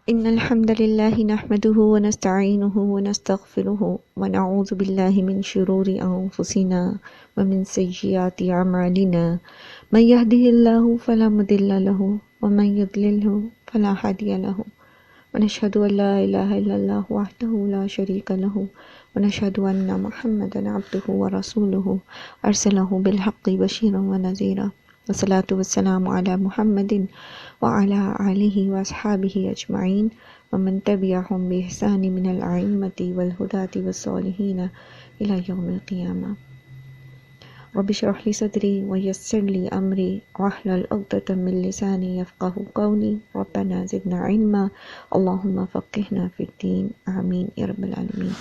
إن الحمد لله نحمده ونستعينه ونستغفره ونعوذ بالله من شرور أنفسنا ومن سيئات أعمالنا من يهده الله فلا مضل له ومن يضلله فلا هادي له ونشهد أن لا إله إلا الله وحده لا شريك له ونشهد أن محمدا عبده ورسوله أرسله بالحق بشيرا ونذيرا والصلاة والسلام على محمد وعلى آلہ وأصحابہ اجمعین ومن تبعهم بإحسان من الأئمة والهداة والصالحین إلى يوم القیامہ۔ رب اشرح لي صدری ويسر لي أمری واحلل عقدة من لسانی يفقهوا قولی ربنا زدنا علما اللهم فقهنا في الدین آمین یا رب العالمین۔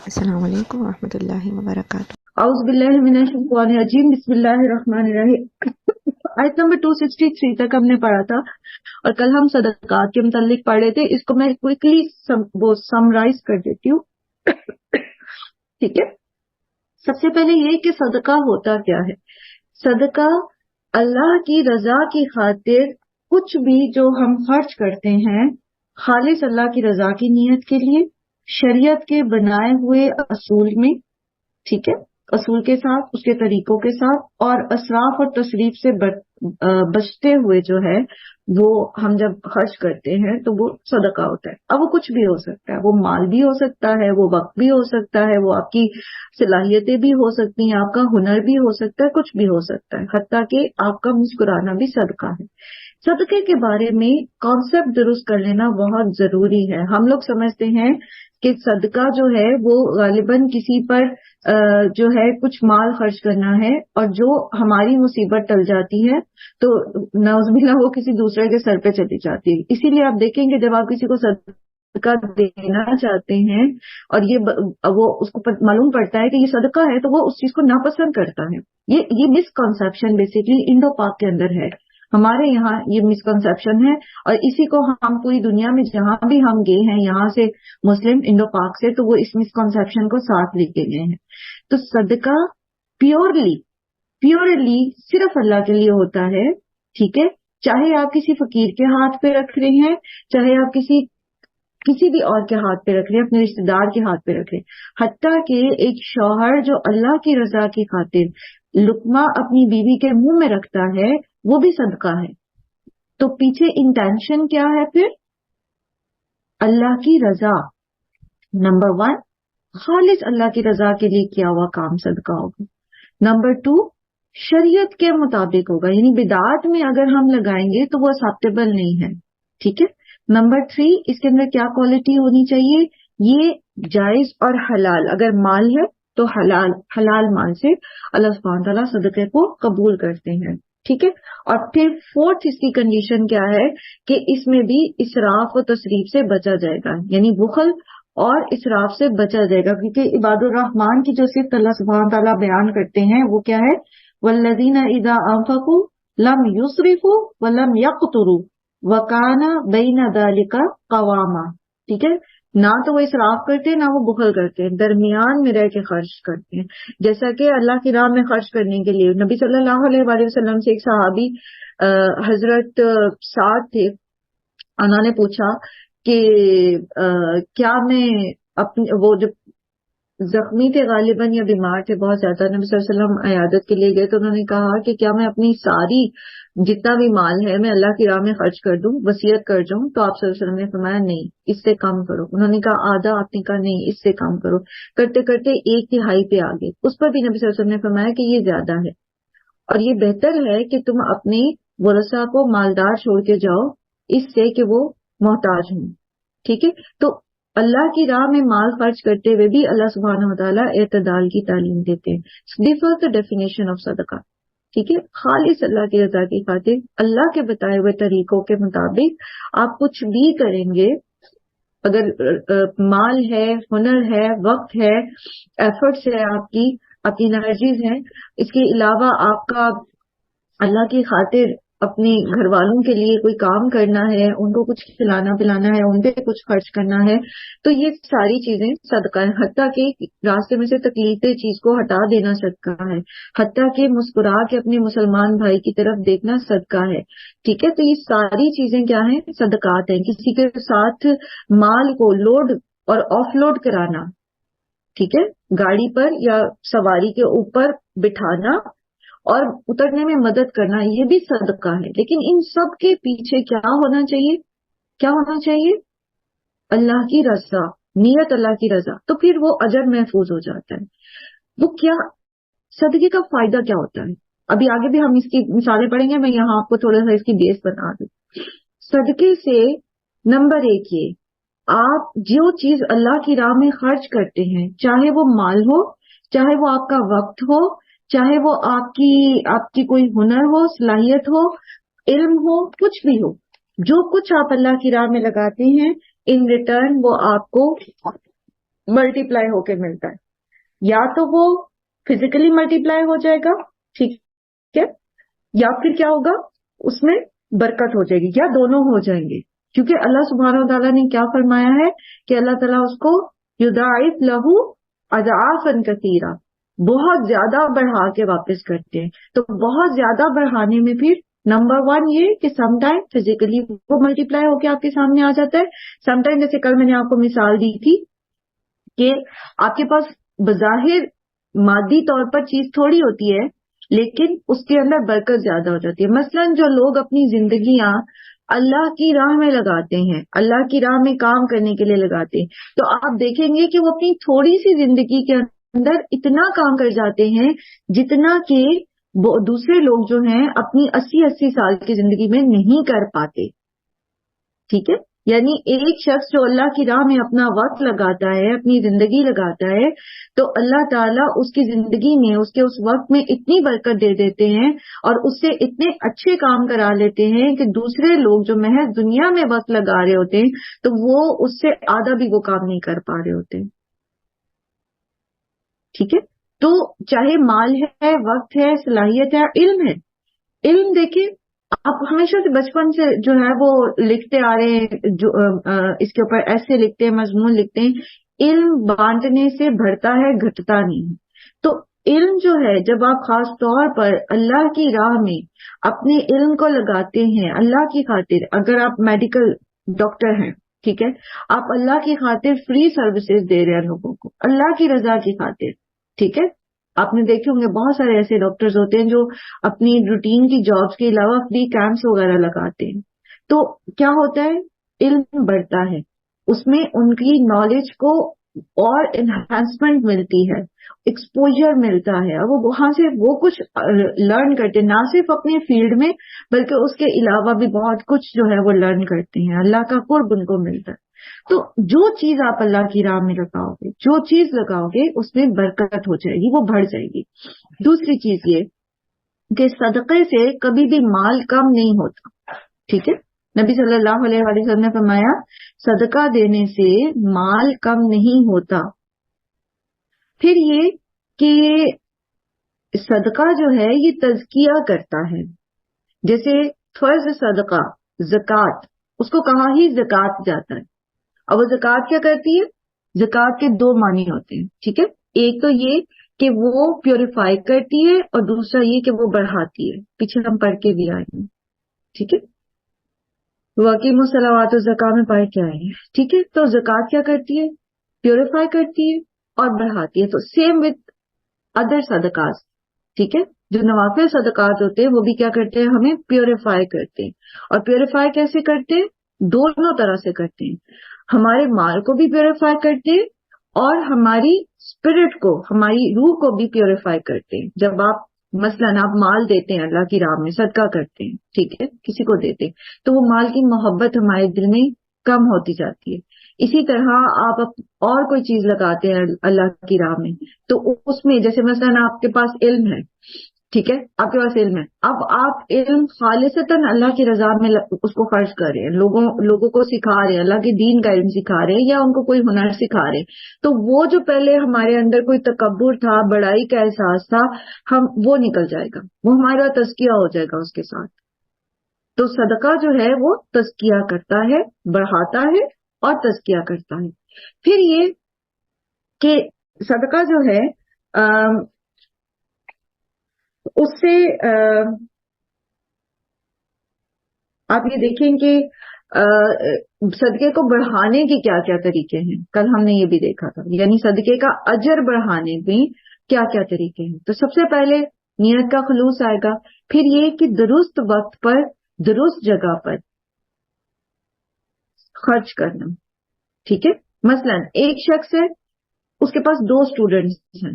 السلام علیکم ورحمۃ اللہ وبرکاتہ۔ اعوذ باللہ من الشیطان الرجیم، بسم اللہ الرحمن الرحیم۔ آیت نمبر 263 تک ہم نے پڑھا تھا اور کل ہم صدقات کے متعلق پڑھ رہے تھے۔ اس کو میں کوئکلی سمرائز کر دیتی ہوں، ٹھیک ہے۔ سب سے پہلے یہ کہ صدقہ ہوتا کیا ہے۔ صدقہ اللہ کی رضا کی خاطر کچھ بھی جو ہم خرچ کرتے ہیں خالص اللہ کی رضا کی نیت کے لیے، شریعت کے بنائے ہوئے اصول میں، ٹھیک ہے، اصول کے ساتھ، اس کے طریقوں کے ساتھ، اور اسراف اور تصریف سے بچتے ہوئے جو ہے وہ ہم جب خرچ کرتے ہیں تو وہ صدقہ ہوتا ہے۔ اب وہ کچھ بھی ہو سکتا ہے، وہ مال بھی ہو سکتا ہے، وہ وقت بھی ہو سکتا ہے، وہ آپ کی صلاحیتیں بھی ہو سکتی ہیں، آپ کا ہنر بھی ہو سکتا ہے، کچھ بھی ہو سکتا ہے، حتیٰ کہ آپ کا مسکرانا بھی صدقہ ہے۔ صدقے کے بارے میں کانسیپٹ درست کر لینا بہت ضروری ہے۔ ہم لوگ سمجھتے ہیں کہ صدقہ جو ہے وہ غالباً کسی پر جو ہے کچھ مال خرچ کرنا ہے، اور جو ہماری مصیبت ٹل جاتی ہے تو نعوذ باللہ وہ کسی دوسرے کے سر پہ چلی جاتی ہے۔ اسی لیے آپ دیکھیں کہ جب آپ کسی کو صدقہ دینا چاہتے ہیں اور وہ اس کو معلوم پڑتا ہے کہ یہ صدقہ ہے تو وہ اس چیز کو ناپسند کرتا ہے۔ یہ مسکنسیپشن بیسیکلی انڈو پاک کے اندر ہے، ہمارے یہاں یہ مسکنسیپشن ہے، اور اسی کو ہم پوری دنیا میں جہاں بھی ہم گئے ہیں یہاں سے مسلم انڈو پاک سے، تو وہ اس مسکنسیپشن کو ساتھ لے کے گئے ہیں۔ تو صدقہ پیورلی صرف اللہ کے لیے ہوتا ہے، ٹھیک ہے، چاہے آپ کسی فقیر کے ہاتھ پہ رکھ رہے ہیں، چاہے آپ کسی بھی اور کے ہاتھ پہ رکھ رہے ہیں، اپنے رشتے دار کے ہاتھ پہ رکھ رہے ہیں، حتیٰ کہ ایک شوہر جو اللہ کی رضا کی خاطر لقمہ اپنی بیوی کے منہ میں رکھتا ہے وہ بھی صدقہ ہے۔ تو پیچھے انٹینشن کیا ہے پھر؟ اللہ کی رضا۔ نمبر 1، خالص اللہ کی رضا کے لیے کیا ہوا کام صدقہ ہوگا۔ نمبر 2، شریعت کے مطابق ہوگا، یعنی بدعات میں اگر ہم لگائیں گے تو وہ ایکسیپٹیبل نہیں ہے، ٹھیک ہے۔ نمبر 3، اس کے اندر کیا کوالٹی ہونی چاہیے؟ یہ جائز اور حلال، اگر مال ہے تو حلال مال سے اللہ سبحانہ تعالیٰ صدقے کو قبول کرتے ہیں، ٹھیک ہے۔ اور پھر 4تھ اس کی کنڈیشن کیا ہے کہ اس میں بھی اسراف و تصریف سے بچا جائے گا، یعنی بخل اور اسراف سے بچا جائے گا، کیونکہ عباد الرحمان کی جو صفت اللہ سبحانہ تعالیٰ بیان کرتے ہیں وہ کیا ہے؟ والذین اذا انفقوا لم یسرفوا ولم یقتروا وکان بین ذلک قواما، ٹھیک ہے۔ نہ تو وہ اسراف کرتے ہیں نہ وہ بخل کرتے ہیں، درمیان میں رہ کے خرچ کرتے ہیں۔ جیسا کہ اللہ کی راہ میں خرچ کرنے کے لیے نبی صلی اللہ علیہ وآلہ وسلم سے ایک صحابی حضرت سعد تھے، انہوں نے پوچھا کہ کیا میں اپنے، وہ جو زخمی تھے غالباً یا بیمار تھے بہت زیادہ، نبی صلی اللہ علیہ وسلم عیادت کے لیے گئے تو انہوں نے کہا کہ کیا میں اپنی ساری جتنا بھی مال ہے میں اللہ کی راہ میں خرچ کر دوں، وصیت کر جاؤں؟ تو آپ صلی اللہ علیہ وسلم نے فرمایا نہیں، اس سے کم کرو۔ انہوں نے کہا آدھا، آپ نے کہا نہیں، اس سے کم کرو۔ کرتے کرتے 1/3 پہ آ گئے، اس پر بھی نبی صلی اللہ علیہ وسلم نے فرمایا کہ یہ زیادہ ہے، اور یہ بہتر ہے کہ تم اپنے ورثاء کو مالدار چھوڑ کے جاؤ اس سے کہ وہ محتاج ہوں، ٹھیک ہے۔ تو اللہ کی راہ میں مال خرچ کرتے ہوئے بھی اللہ سبحانہ وتعالیٰ اعتدال کی تعلیم دیتے ہیں۔ This was the definition of صدقہ، ٹھیک ہے۔ خالص اللہ کی رضا کی خاطر اللہ کے بتائے ہوئے طریقوں کے مطابق آپ کچھ بھی کریں گے، اگر مال ہے، ہنر ہے، وقت ہے، ایفرٹس ہے، آپ کی انرجیز ہیں، اس کے علاوہ آپ کا اللہ کی خاطر اپنے گھر والوں کے لیے کوئی کام کرنا ہے، ان کو کچھ کھلانا پلانا ہے، ان پہ کچھ خرچ کرنا ہے، تو یہ ساری چیزیں صدقہ ہے. حتیٰ کہ راستے میں سے تکلیف چیز کو ہٹا دینا صدقہ ہے، حتیٰ کہ مسکرا کے اپنے مسلمان بھائی کی طرف دیکھنا صدقہ ہے. ٹھیک ہے، تو یہ ساری چیزیں کیا ہیں؟ صدقات ہیں. کسی کے ساتھ مال کو لوڈ اور آف لوڈ کرانا، ٹھیک ہے، گاڑی پر یا سواری کے اوپر بٹھانا اور اترنے میں مدد کرنا، یہ بھی صدقہ ہے. لیکن ان سب کے پیچھے کیا ہونا چاہیے؟ کیا ہونا چاہیے؟ اللہ کی رضا، نیت اللہ کی رضا. تو پھر وہ اجر محفوظ ہو جاتا ہے. وہ کیا صدقے کا فائدہ کیا ہوتا ہے؟ ابھی آگے بھی ہم اس کی مثالیں پڑھیں گے، میں یہاں آپ کو تھوڑا سا اس کی بیس بنا دوں. صدقے سے نمبر 1 یہ، آپ جو چیز اللہ کی راہ میں خرچ کرتے ہیں، چاہے وہ مال ہو، چاہے وہ آپ کا وقت ہو، چاہے وہ آپ کی کوئی ہنر ہو، صلاحیت ہو، علم ہو، کچھ بھی ہو، جو کچھ آپ اللہ کی راہ میں لگاتے ہیں، ان ریٹرن وہ آپ کو ملٹی پلائی ہو کے ملتا ہے. یا تو وہ فزیکلی ملٹی پلائی ہو جائے گا، ٹھیک ہے، یا پھر کیا ہوگا؟ اس میں برکت ہو جائے گی، یا دونوں ہو جائیں گے. کیونکہ اللہ سبحانہ و تعالیٰ نے کیا فرمایا ہے کہ اللہ تعالیٰ اس کو یضاعف لہ اضعافا کثیرہ، بہت زیادہ بڑھا کے واپس کرتے ہیں. تو بہت زیادہ بڑھانے میں پھر نمبر 1 یہ کہ سم ٹائم فزیکلی وہ ملٹی پلائی ہو کے آپ کے سامنے آ جاتا ہے. سم ٹائم جیسے کل میں نے آپ کو مثال دی تھی کہ آپ کے پاس بظاہر مادی طور پر چیز تھوڑی ہوتی ہے، لیکن اس کے اندر برکت زیادہ ہو جاتی ہے. مثلا جو لوگ اپنی زندگیاں اللہ کی راہ میں لگاتے ہیں، اللہ کی راہ میں کام کرنے کے لیے لگاتے ہیں، تو آپ دیکھیں گے کہ وہ اپنی تھوڑی سی زندگی کے اندر اتنا کام کر جاتے ہیں جتنا کہ دوسرے لوگ جو ہیں اپنی 80 سال کی زندگی میں نہیں کر پاتے. ٹھیک ہے، یعنی ایک شخص جو اللہ کی راہ میں اپنا وقت لگاتا ہے، اپنی زندگی لگاتا ہے، تو اللہ تعالیٰ اس کی زندگی میں، اس کے اس وقت میں اتنی برکت دے دیتے ہیں اور اس سے اتنے اچھے کام کرا لیتے ہیں کہ دوسرے لوگ جو محض دنیا میں وقت لگا رہے ہوتے ہیں تو وہ اس سے آدھا بھی وہ کام نہیں کر پا رہے ہوتے. ٹھیک ہے، تو چاہے مال ہے، وقت ہے، صلاحیت ہے، علم ہے. علم دیکھیں، آپ ہمیشہ سے بچپن سے جو ہے وہ لکھتے آ رہے ہیں، جو اس کے اوپر ایسے لکھتے ہیں، مضمون لکھتے ہیں. علم بانٹنے سے بڑھتا ہے، گھٹتا نہیں. تو علم جو ہے، جب آپ خاص طور پر اللہ کی راہ میں اپنے علم کو لگاتے ہیں اللہ کی خاطر، اگر آپ میڈیکل ڈاکٹر ہیں، ٹھیک ہے، آپ اللہ کی خاطر فری سروسز دے رہے ہیں لوگوں کو، اللہ کی رضا کی خاطر. ٹھیک ہے، آپ نے دیکھے ہوں گے بہت سارے ایسے ڈاکٹرز ہوتے ہیں جو اپنی روٹین کی جابز کے علاوہ فری کیمپس وغیرہ لگاتے ہیں. تو کیا ہوتا ہے؟ علم بڑھتا ہے، اس میں ان کی نالج کو اور انہانسمنٹ ملتی ہے، ایکسپوجر ملتا ہے، اور وہ وہاں سے وہ کچھ لرن کرتے ہیں، نہ صرف اپنے فیلڈ میں بلکہ اس کے علاوہ بھی بہت کچھ جو ہے وہ لرن کرتے ہیں، اللہ کا قرب ان کو ملتا ہے. تو جو چیز آپ اللہ کی راہ میں لگاؤ گے، جو چیز لگاؤ گے، اس میں برکت ہو جائے گی، وہ بڑھ جائے گی. دوسری چیز یہ کہ صدقے سے کبھی بھی مال کم نہیں ہوتا. ٹھیک ہے، نبی صلی اللہ علیہ وآلہ وسلم نے فرمایا صدقہ دینے سے مال کم نہیں ہوتا. پھر یہ کہ صدقہ جو ہے یہ تزکیہ کرتا ہے. جیسے فرض صدقہ زکوٰۃ، اس کو کہا ہی زکوٰۃ جاتا ہے. اب وہ زکوٰۃ کیا کرتی ہے؟ زکوٰۃ کے 2 معنی ہوتے ہیں. ٹھیک ہے، ایک تو یہ کہ وہ پیوریفائی کرتی ہے، اور دوسرا یہ کہ وہ بڑھاتی ہے. پیچھے ہم پڑھ کے بھی آئے ہیں. ٹھیک ہے، واقعی الصلوات و زکوٰۃ میں پڑھ کے آئے ہیں. ٹھیک ہے، تو زکوٰۃ کیا کرتی ہے؟ پیوریفائی کرتی ہے اور بڑھاتی ہے. تو سیم وتھ ادر صدقات. ٹھیک ہے، جو نوافل صدقات ہوتے ہیں وہ بھی کیا کرتے ہیں؟ ہمیں پیوریفائی کرتے ہیں. اور پیوریفائی کیسے کرتے ہیں؟ دونوں طرح سے کرتے ہیں. ہمارے مال کو بھی پیوریفائی کرتے ہیں اور ہماری اسپرٹ کو، ہماری روح کو بھی پیوریفائی کرتے ہیں. جب آپ مثلاً آپ مال دیتے ہیں اللہ کی راہ میں، صدقہ کرتے ہیں، ٹھیک ہے، کسی کو دیتے ہیں، تو وہ مال کی محبت ہمارے دل میں کم ہوتی جاتی ہے. اسی طرح آپ اور کوئی چیز لگاتے ہیں اللہ کی راہ میں، تو اس میں جیسے مثلاً آپ کے پاس علم ہے، ٹھیک ہے، آپ کے پاس علم ہے، اب آپ علم خالصتاً اللہ کی رضا میں اس کو خرچ کر رہے ہیں، لوگوں کو سکھا رہے ہیں، اللہ کے دین کا علم سکھا رہے ہیں، یا ان کو کوئی ہنر سکھا رہے ہیں، تو وہ جو پہلے ہمارے اندر کوئی تکبر تھا، بڑائی کا احساس تھا، وہ نکل جائے گا، وہ ہمارا تزکیہ ہو جائے گا اس کے ساتھ. تو صدقہ جو ہے وہ تزکیہ کرتا ہے، بڑھاتا ہے اور تزکیہ کرتا ہے. پھر یہ کہ صدقہ جو ہے اس سے آپ یہ دیکھیں کہ صدقے کو بڑھانے کے کیا کیا طریقے ہیں. کل ہم نے یہ بھی دیکھا تھا، یعنی صدقے کا اجر بڑھانے میں کیا کیا طریقے ہیں. تو سب سے پہلے نیت کا خلوص آئے گا. پھر یہ کہ درست وقت پر درست جگہ پر خرچ کرنا. ٹھیک ہے، مثلا ایک شخص ہے، اس کے پاس 2 اسٹوڈنٹس ہیں.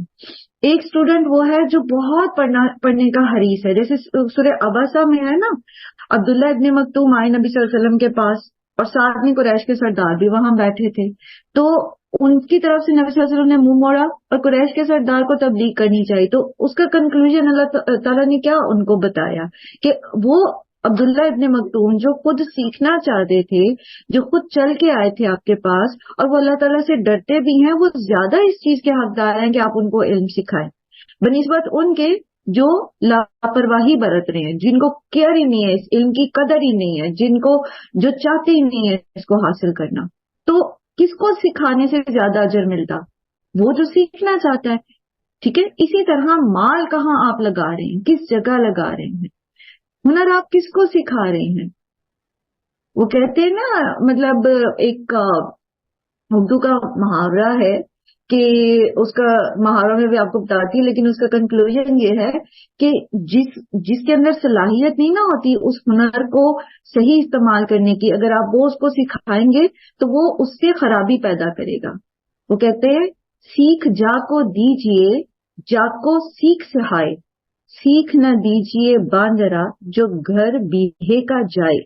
ایک اسٹوڈنٹ وہ ہے جو بہت پڑھنے کا حریص ہے، جیسے سورہ عباسہ میں ہے نا، عبداللہ ابن مکتوم آئے نبی صلی اللہ علیہ وسلم کے پاس اور ساتھ میں قریش کے سردار بھی وہاں بیٹھے تھے. تو ان کی طرف سے نبی صلی اللہ علیہ وسلم نے منہ موڑا اور قریش کے سردار کو تبلیغ کرنی چاہیے. تو اس کا کنکلوژن اللہ تعالیٰ نے کیا ان کو بتایا کہ وہ عبداللہ ابن مکتوم جو خود سیکھنا چاہتے تھے، جو خود چل کے آئے تھے آپ کے پاس اور وہ اللہ تعالیٰ سے ڈرتے بھی ہیں، وہ زیادہ اس چیز کے حقدار ہیں کہ آپ ان کو علم سکھائیں بنسبت ان کے جو لاپرواہی برت رہے ہیں، جن کو کیئر ہی نہیں ہے، اس علم کی قدر ہی نہیں ہے، جن کو جو چاہتے ہی نہیں ہے اس کو حاصل کرنا. تو کس کو سکھانے سے زیادہ اجر ملتا؟ وہ جو سیکھنا چاہتا ہے. ٹھیک ہے، اسی طرح مال کہاں آپ لگا رہے ہیں، کس جگہ لگا رہے ہیں، ہنر آپ کس کو سکھا رہے ہیں. وہ کہتے ہیں نا، مطلب ایک اردو کا محاورہ ہے کہ اس کا محاورہ میں بھی آپ کو بتاتی ہے، لیکن اس کا کنکلوژن یہ ہے کہ جس کے اندر صلاحیت نہیں نہ ہوتی اس ہنر کو صحیح استعمال کرنے کی، اگر آپ وہ اس کو سکھائیں گے تو وہ اس سے خرابی پیدا کرے گا. وہ کہتے ہیں سیکھ جا کو دیجئے جا کو سیکھ سہائے، سیکھ نہ دیجئے باندرا جو گھر بیہے کا جائے.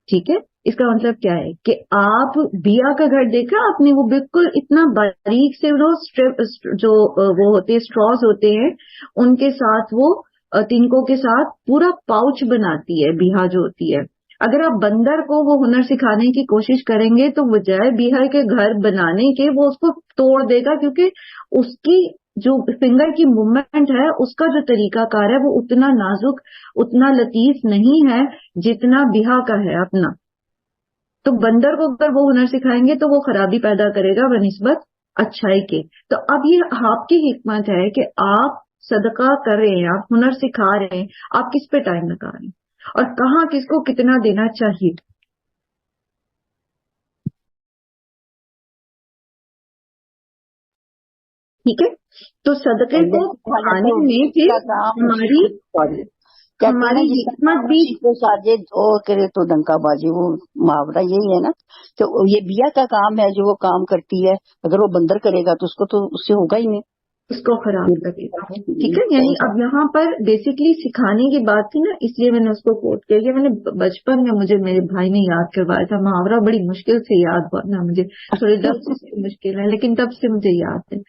ٹھیک ہے، اس کا مطلب کیا ہے کہ آپ بیا کا گھر دیکھا آپ نے، وہ بالکل اتنا باریک سے جو وہ ہوتے اسٹراز ہوتے ہیں ان کے ساتھ، وہ تنکوں کے ساتھ پورا پاؤچ بناتی ہے بیہا جو ہوتی ہے. اگر آپ بندر کو وہ ہنر سکھانے کی کوشش کریں گے تو بجائے بیہا کے گھر بنانے کے وہ اس کو توڑ دے گا، کیونکہ اس کی جو فنگر کی موومنٹ ہے، اس کا جو طریقہ کار ہے وہ اتنا نازک، اتنا لطیف نہیں ہے جتنا بیہا کا ہے اپنا. تو بندر کو اگر وہ ہنر سکھائیں گے تو وہ خرابی پیدا کرے گا بنسبت اچھائی کے. تو اب یہ آپ کی حکمت ہے کہ آپ صدقہ کر رہے ہیں، آپ ہنر سکھا رہے ہیں، آپ کس پہ ٹائم لگا رہے ہیں اور کہاں کس کو کتنا دینا چاہیے. ٹھیک ہے، تو صدقے کو آنے میں پھر ہماری حکمت بھی دھو کرے تو ڈنکا بازی، وہ محاورہ یہی ہے نا. تو یہ بیا کا کام ہے جو وہ کام کرتی ہے، اگر وہ بندر کرے گا تو اس کو تو اس سے ہوگا ہی نہیں، اس کو خراب کرے گا. ٹھیک ہے، یعنی اب یہاں پر بیسکلی سکھانے کی بات تھی نا، اس لیے میں نے اس کو کوٹ کیا. یہ میں نے بچپن میں مجھے میرے بھائی نے یاد کروایا تھا محاورہ، بڑی مشکل سے یاد ہوا نا مجھے، تھوڑے لفظ سے مشکل ہے لیکن تب سے مجھے یاد ہے.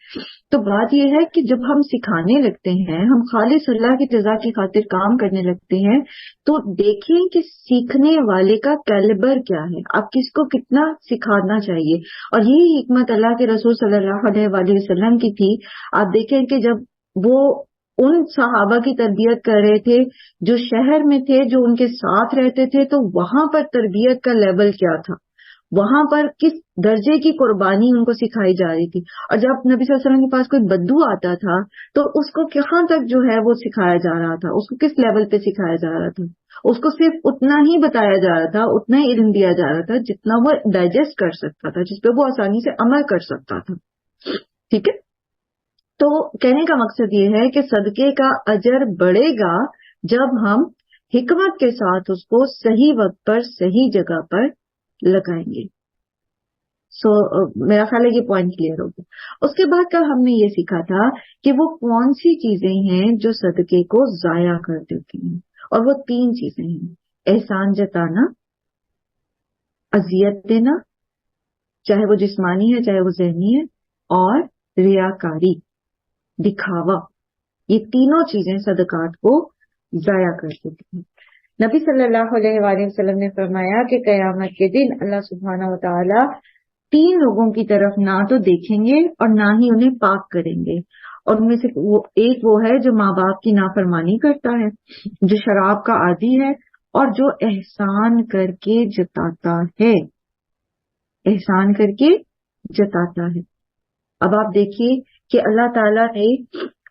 تو بات یہ ہے کہ جب ہم سکھانے لگتے ہیں، ہم خالص اللہ کی رضا کی خاطر کام کرنے لگتے ہیں، تو دیکھیں کہ سیکھنے والے کا کیلیبر کیا ہے، آپ کس کو کتنا سکھانا چاہیے. اور یہی حکمت اللہ کے رسول صلی اللہ علیہ وآلہ وسلم کی تھی. آپ دیکھیں کہ جب وہ ان صحابہ کی تربیت کر رہے تھے جو شہر میں تھے، جو ان کے ساتھ رہتے تھے، تو وہاں پر تربیت کا لیول کیا تھا، وہاں پر کس درجے کی قربانی ان کو سکھائی جا رہی تھی. اور جب نبی صلی اللہ علیہ وسلم کے پاس کوئی بدو آتا تھا تو اس کو کہاں تک جو ہے وہ سکھایا جا رہا تھا، اس کو کس لیول پہ سکھایا جا رہا تھا. اس کو صرف اتنا ہی بتایا جا رہا تھا، اتنا ہی علم دیا جا رہا تھا جتنا وہ ڈائجسٹ کر سکتا تھا، جس پہ وہ آسانی سے عمل کر سکتا تھا. ٹھیک ہے، تو کہنے کا مقصد یہ ہے کہ صدقے کا اجر بڑھے گا جب ہم حکمت کے ساتھ اس کو صحیح وقت پر صحیح جگہ پر لگائیں گے. میرا خیال ہے یہ پوائنٹ کلیئر ہو گیا. اس کے بعد کل ہم نے یہ سیکھا تھا کہ وہ کون سی چیزیں ہیں جو صدقے کو ضائع کر دیتی ہیں، اور وہ 3 چیزیں ہیں: احسان جتانا، اذیت دینا، چاہے وہ جسمانی ہے چاہے وہ ذہنی ہے، اور ریاکاری، دکھاوا. یہ تینوں چیزیں صدقات کو ضائع کر دیتی ہیں. نبی صلی اللہ علیہ وآلہ وسلم نے فرمایا کہ قیامت کے دن اللہ سبحانہ و تعالی 3 لوگوں کی طرف نہ تو دیکھیں گے اور نہ ہی انہیں پاک کریں گے. اور ان میں سے ایک وہ ہے جو ماں باپ کی نافرمانی کرتا ہے، جو شراب کا عادی ہے اور جو احسان کر کے جتاتا ہے، احسان کر کے جتاتا ہے۔ اب آپ دیکھیے کہ اللہ تعالیٰ نے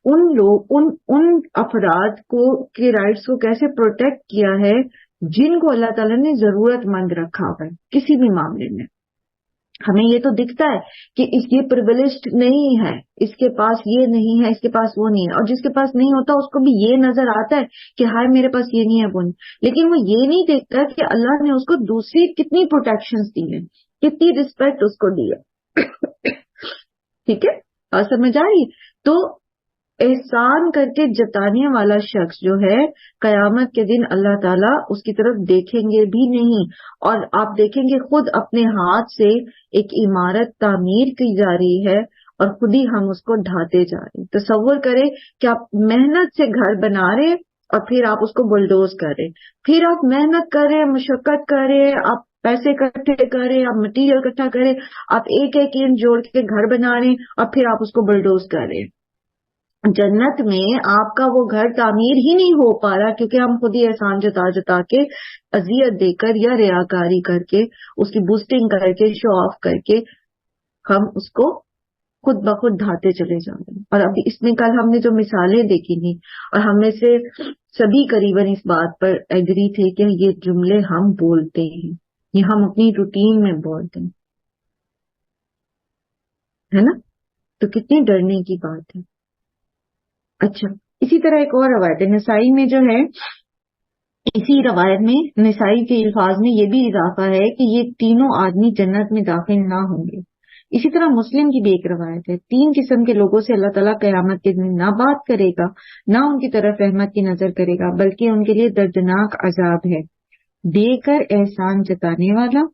ان افراد کو کے رائٹس کو کیسے پروٹیکٹ کیا ہے جن کو اللہ تعالیٰ نے ضرورت مند رکھا ہوا ہے کسی بھی معاملے میں۔ ہمیں یہ تو دکھتا ہے کہ یہ پرویلیجڈ نہیں ہے، اس کے پاس یہ نہیں ہے، اس کے پاس وہ نہیں ہے، اور جس کے پاس نہیں ہوتا اس کو بھی یہ نظر آتا ہے کہ ہائے میرے پاس یہ نہیں ہے وہ نہیں، لیکن وہ یہ نہیں دیکھتا کہ اللہ نے اس کو دوسری کتنی پروٹیکشنز دی ہیں، کتنی رسپیکٹ اس کو دی ہے۔ ٹھیک ہے، اور سمجھ آ رہی ہے؟ تو احسان کر کے جتانے والا شخص جو ہے قیامت کے دن اللہ تعالیٰ اس کی طرف دیکھیں گے بھی نہیں، اور آپ دیکھیں گے خود اپنے ہاتھ سے ایک عمارت تعمیر کی جا رہی ہے اور خود ہی ہم اس کو ڈھاتے جا رہے ہیں۔ تصور کریں کہ آپ محنت سے گھر بنا رہے ہیں اور پھر آپ اس کو بلڈوز کر رہے ہیں، پھر آپ محنت کر رہے ہیں، مشقت کر رہے ہیں، آپ پیسے اکٹھے کر رہے ہیں، آپ مٹیریل اکٹھا کر رہے ہیں، آپ ایک ایک اینٹ جوڑ کے گھر بنا رہے ہیں اور پھر آپ اس کو بلڈوز کر رہے ہیں۔ جنت میں آپ کا وہ گھر تعمیر ہی نہیں ہو پا رہا کیونکہ ہم خود ہی احسان جتا جتا کے، اذیت دے کر یا ریاکاری کر کے، اس کی بوسٹنگ کر کے، شو آف کر کے ہم اس کو خود بخود ڈھاتے چلے جا رہے ہیں۔ اور اب اس میں کل ہم نے جو مثالیں دیکھی تھی اور ہم میں سے سبھی قریباً اس بات پر ایگری تھے کہ یہ جملے ہم بولتے ہیں، یہ ہم اپنی روٹین میں بولتے ہیں، ہے نا؟ تو کتنی ڈرنے کی بات ہے۔ اچھا، اسی طرح ایک اور روایت ہے نسائی میں جو ہے، اسی روایت میں نسائی کے الفاظ میں یہ بھی اضافہ ہے کہ یہ تینوں آدمی جنت میں داخل نہ ہوں گے۔ اسی طرح مسلم کی بھی ایک روایت ہے، 3 قسم کے لوگوں سے اللہ تعالیٰ قیامت کے دن نہ بات کرے گا، نہ ان کی طرف رحمت کی نظر کرے گا، بلکہ ان کے لیے دردناک عذاب ہے۔ دے کر احسان جتانے والا،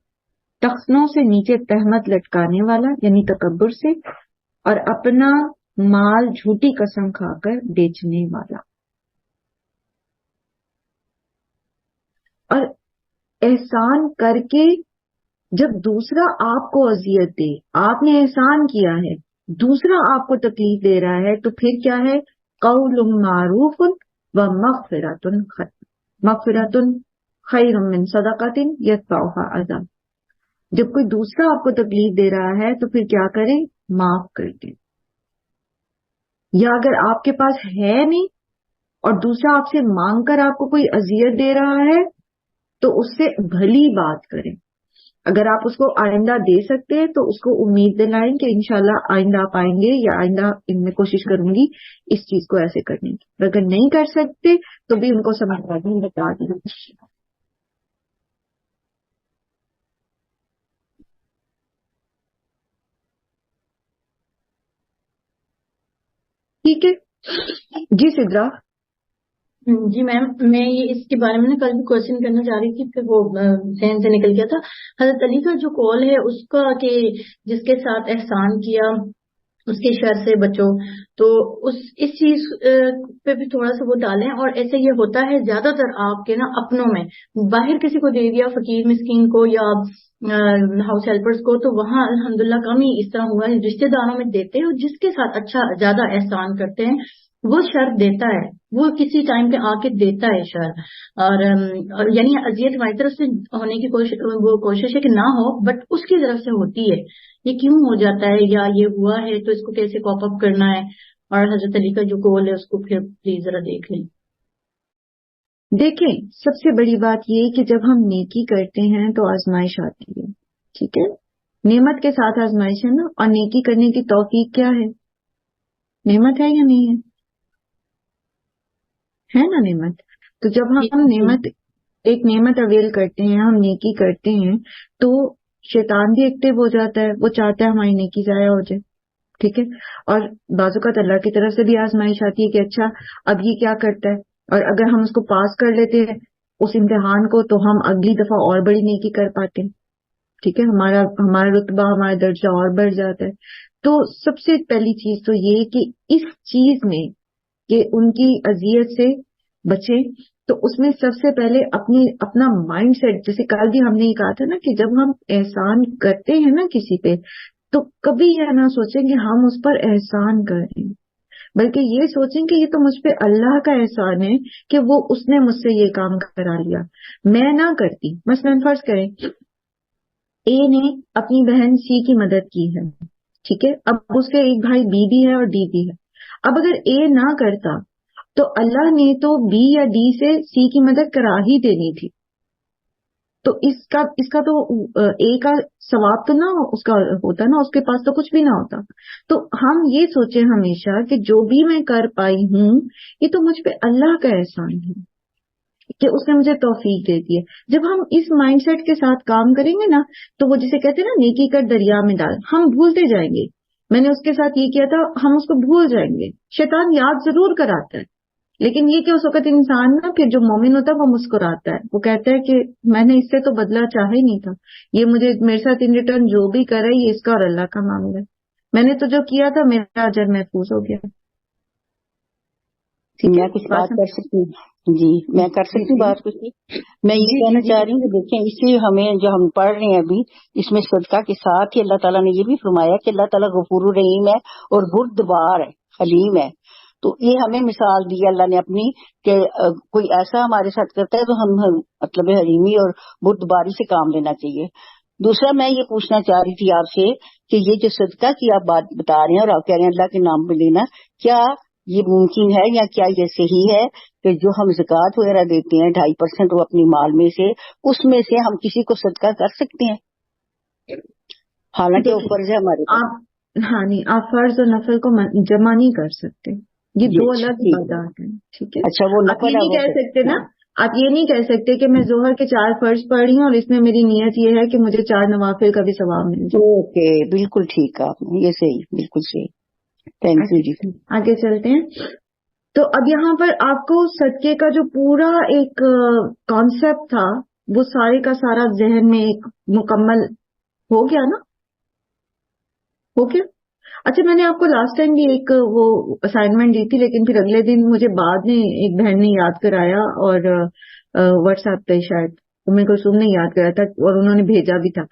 ٹخنوں سے نیچے تہمت لٹکانے والا یعنی تکبر سے، اور اپنا مال جھوٹی قسم کھا کر بیچنے والا۔ اور احسان کر کے جب دوسرا آپ کو اذیت دے، آپ نے احسان کیا ہے، دوسرا آپ کو تکلیف دے رہا ہے، تو پھر کیا ہے؟ قول معروف و مغفرۃ خیر من صدقۃ یتبعها اذی۔ جب کوئی دوسرا آپ کو تکلیف دے رہا ہے تو پھر کیا کریں؟ معاف کر دیں، یا اگر آپ کے پاس ہے نہیں اور دوسرا آپ سے مانگ کر آپ کو کوئی اذیت دے رہا ہے تو اس سے بھلی بات کریں۔ اگر آپ اس کو آئندہ دے سکتے ہیں تو اس کو امید دلائیں کہ انشاءاللہ آئندہ آپ آئیں گے، یا آئندہ ان میں کوشش کروں گی اس چیز کو ایسے کرنے کی۔ اگر نہیں کر سکتے تو بھی ان کو سمجھا دیں، بتا دیں۔ ٹھیک ہے جی سدرا۔ جی میم، میں یہ اس کے بارے میں کل بھی کوشچن کرنا چاہ رہی تھی، پھر وہ ذہن سے نکل گیا تھا۔ حضرت علی کا جو قول ہے اس کا کہ جس کے ساتھ احسان کیا اس کے شر سے بچو، تو اس چیز پہ بھی تھوڑا سا وہ ڈالیں۔ اور ایسے یہ ہوتا ہے زیادہ تر آپ کے نا اپنوں میں، باہر کسی کو دے دیا فقیر مسکین کو یا ہاؤس ہیلپرز کو، تو وہاں الحمدللہ کم ہی اس طرح ہوا ہے، رشتے داروں میں دیتے ہیں، اور جس کے ساتھ اچھا زیادہ احسان کرتے ہیں وہ شر دیتا ہے، وہ کسی ٹائم پہ آ کے دیتا ہے شر، اور یعنی اذیت ہماری طرف سے ہونے کی کوشش ہے کہ نہ ہو، بٹ اس کی طرف سے ہوتی ہے، یہ کیوں ہو جاتا ہے یا یہ ہوا ہے تو اس کو کیسے کاپ اپ کرنا ہے۔ اور حضرت علی کا جو قول ہے اس کو پھر پلیز ذرا دیکھ لیں۔ دیکھیں، سب سے بڑی بات یہ کہ جب ہم نیکی کرتے ہیں تو آزمائش آتی ہے، ٹھیک ہے؟ نعمت کے ساتھ آزمائش ہے نا، اور نیکی کرنے کی توفیق کیا ہے؟ نعمت ہے یا نہیں ہے نا نعمت؟ تو جب ہم ایک نعمت اویل کرتے ہیں، ہم نیکی کرتے ہیں، تو شیطان بھی ایکٹیو ہو جاتا ہے، وہ چاہتا ہے ہماری نیکی ضائع ہو جائے، ٹھیک ہے؟ اور بعض اوقات اللہ کی طرف سے بھی آزمائش آتی ہے کہ اچھا اب یہ کیا کرتا ہے، اور اگر ہم اس کو پاس کر لیتے ہیں اس امتحان کو تو ہم اگلی دفعہ اور بڑی نیکی کر پاتے ہیں، ٹھیک ہے؟ ہمارا رتبہ، ہمارا درجہ اور بڑھ جاتا ہے۔ تو سب سے پہلی چیز تو یہ کہ اس چیز میں کہ ان کی اذیت سے بچیں، تو اس میں سب سے پہلے اپنا مائنڈ سیٹ، جیسے کل بھی ہم نے یہ کہا تھا نا کہ جب ہم احسان کرتے ہیں نا کسی پہ، تو کبھی یہ نہ سوچیں کہ ہم اس پر احسان کر رہے ہیں، بلکہ یہ سوچیں کہ یہ تو مجھ پہ اللہ کا احسان ہے کہ وہ اس نے مجھ سے یہ کام کرا لیا، میں نہ کرتی۔ مثلاً فرض کریں اے نے اپنی بہن سی کی مدد کی ہے، ٹھیک ہے، اب اس کے ایک بھائی بی بھی ہے اور ڈی بھی ہے۔ اب اگر اے نہ کرتا تو اللہ نے تو بی یا ڈی سے سی کی مدد کرا ہی دینی تھی، تو اس کا تو اے کا ثواب تو نہ اس کا ہوتا نا، اس کے پاس تو کچھ بھی نہ ہوتا۔ تو ہم یہ سوچیں ہمیشہ کہ جو بھی میں کر پائی ہوں یہ تو مجھ پہ اللہ کا احسان ہے کہ اس نے مجھے توفیق دے دی ہے۔ جب ہم اس مائنڈ سیٹ کے ساتھ کام کریں گے نا تو وہ جسے کہتے ہیں نا نیکی کر دریا میں ڈال، ہم بھولتے جائیں گے، میں نے اس کے ساتھ یہ کیا تھا، ہم اس کو بھول جائیں گے۔ شیطان یاد ضرور کراتا ہے، لیکن یہ کہ اس وقت انسان نا پھر جو مومن ہوتا ہے وہ مسکراتا ہے، وہ کہتا ہے کہ میں نے اس سے تو بدلہ چاہا ہی نہیں تھا، یہ مجھے میرے ساتھ ان ریٹرن جو بھی کر رہا ہے یہ اس کا اور اللہ کا معاملہ ہے، میں نے تو جو کیا تھا میرا اجر محفوظ ہو گیا۔ ٹھیک ہے، میں کچھ بات کر سکتی ہوں؟ جی میں کر سکتی ہوں بات کچھ نہیں۔ میں یہ کہنا چاہ رہی ہوں کہ دیکھیں اس لیے ہمیں جو ہم پڑھ رہے ہیں ابھی اس میں صدقہ کے ساتھ ہی اللہ تعالیٰ نے یہ بھی فرمایا کہ اللہ تعالیٰ غفور الرحیم ہے اور بردبار ہے، حلیم ہے۔ تو یہ ہمیں مثال دی اللہ نے اپنی کہ کوئی ایسا ہمارے ساتھ کرتا ہے تو ہم مطلب حلیمی اور بردباری سے کام لینا چاہیے۔ دوسرا میں یہ پوچھنا چاہ رہی تھی آپ سے کہ یہ جو صدقہ کی آپ بات بتا رہے ہیں اور آپ کہہ رہے ہیں اللہ کے نام پہ لینا، کیا یہ ممکن ہے یا کیا یہ صحیح ہے کہ جو ہم زکوٰۃ وغیرہ دیتے ہیں 2.5% وہ اپنی مال میں سے، اس میں سے ہم کسی کو صدقہ کر سکتے ہیں حالانکہ وہ فرض ہے ہمارے پاس؟ ہاں نہیں، آپ فرض اور نفل کو جمع نہیں کر سکتے، یہ دو الگ عبادات ہیں، ٹھیک ہے۔ اچھا وہ آپ یہ نہیں کہہ سکتے نا، آپ یہ نہیں کہہ سکتے کہ میں ظہر کے 4 فرض پڑھ رہی ہوں اور اس میں میری نیت یہ ہے کہ مجھے 4 نوافل کا بھی ثواب مل جائے۔ اوکے، بالکل ٹھیک ہے آپ نے، یہ صحیح، بالکل صحیح، تھینک یو جی۔ آگے چلتے ہیں۔ تو اب یہاں پر آپ کو صدقے کا جو پورا ایک کانسیپٹ تھا وہ سارے کا سارا ذہن میں ایک مکمل ہو گیا نا، ہو گیا۔ اچھا میں نے آپ کو لاسٹ ٹائم بھی ایک وہ اسائنمنٹ دی تھی، لیکن پھر اگلے دن مجھے بعد میں ایک بہن نے یاد کرایا اور واٹس ایپ پہ شاید ام کلثوم نے یاد کرایا تھا اور انہوں نے بھیجا بھی تھا،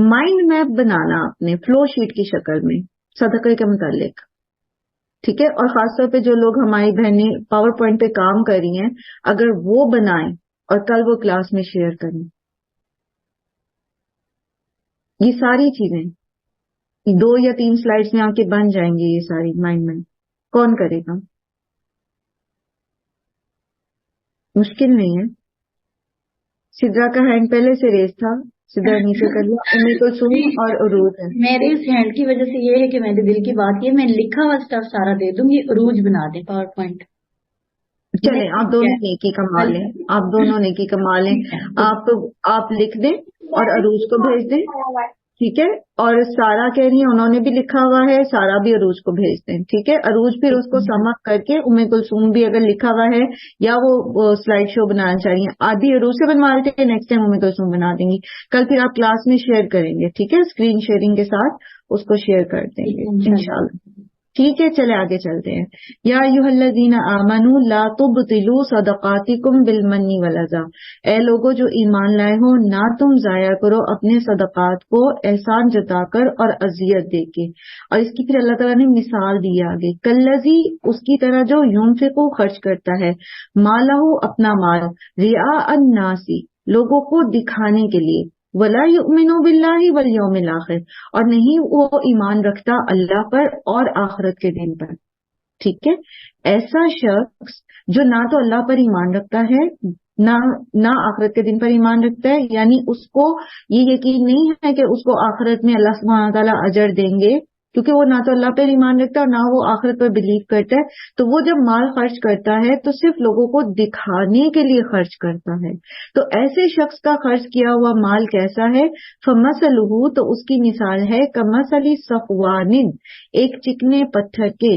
مائنڈ میپ بنانا اپنے فلو شیٹ کی شکل میں صدقے کے متعلق، ٹھیک ہے، اور خاص طور پہ جو لوگ ہماری بہنیں پاور پوائنٹ پہ کام کر رہی ہیں اگر وہ بنائیں اور کل وہ کلاس میں شیئر کریں، یہ ساری چیزیں 2 یا 3 سلائیڈز میں آ کے بن جائیں گے، یہ ساری مائنڈ میں کون کرے گا؟ مشکل نہیں ہے۔ سدرا کا ہینڈ پہلے سے ریز تھا، سدرا نیچے کر لیا، ام کلثوم اور عروج ہے۔ میرے اس ہینڈ کی وجہ سے یہ ہے کہ میرے دل کی بات یہ میں لکھا ہوا اسٹف سارا دے دوں گی، عروج بنا دیں پاور پوائنٹ۔ چلیں آپ دونوں نیکی کما لیں، آپ دونوں نیکی کما لیں، آپ لکھ دیں اور عروج کو بھیج دیں، ٹھیک ہے، اور سارا کہہ رہی ہیں انہوں نے بھی لکھا ہوا ہے، سارا بھی عروج کو بھیج دیں، ٹھیک ہے۔ عروج پھر اس کو سم اپ کر کے ام کلثوم بھی اگر لکھا ہوا ہے یا وہ سلائیڈ شو بنانا چاہ رہی ہیں، آدھی عروج سے بنوا لیتے ہیں، نیکسٹ ٹائم ام کلثوم بنا دیں گی، کل پھر آپ کلاس میں شیئر کریں گے، ٹھیک ہے، اسکرین شیئرنگ کے ساتھ اس کو شیئر کر دیں گے انشاءاللہ، ٹھیک ہے۔ چلے آگے چلتے ہیں۔ یا ایھا الذین آمنوا لا تبطلوا صدقاتکم بالمن والاذی، اے لوگوں جو ایمان لائے ہو نہ تم ضائع کرو اپنے صدقات کو احسان جتا کر اور اذیت دے کے، اور اس کی پھر اللہ تعالیٰ نے مثال دی آگے، کالذی اس کی طرح جو ينفق خرچ کرتا ہے، مالہ اپنا مال، رعاء الناس لوگوں کو دکھانے کے لیے، ولا یؤمن باللہ والیوم الاخر اور نہیں وہ ایمان رکھتا اللہ پر اور آخرت کے دن پر، ٹھیک ہے۔ ایسا شخص جو نہ تو اللہ پر ایمان رکھتا ہے نہ آخرت کے دن پر ایمان رکھتا ہے، یعنی اس کو یہ یقین نہیں ہے کہ اس کو آخرت میں اللہ سبحانہ تعالیٰ اجر دیں گے، کیونکہ وہ نہ تو اللہ پر ایمان رکھتا اور نہ وہ آخرت پر بلیو کرتا ہے، تو وہ جب مال خرچ کرتا ہے تو صرف لوگوں کو دکھانے کے لیے خرچ کرتا ہے۔ تو ایسے شخص کا خرچ کیا ہوا مال کیسا ہے؟ فمثلہ تو اس کی مثال ہے کمثل صفوان ایک چکنے پتھر کے،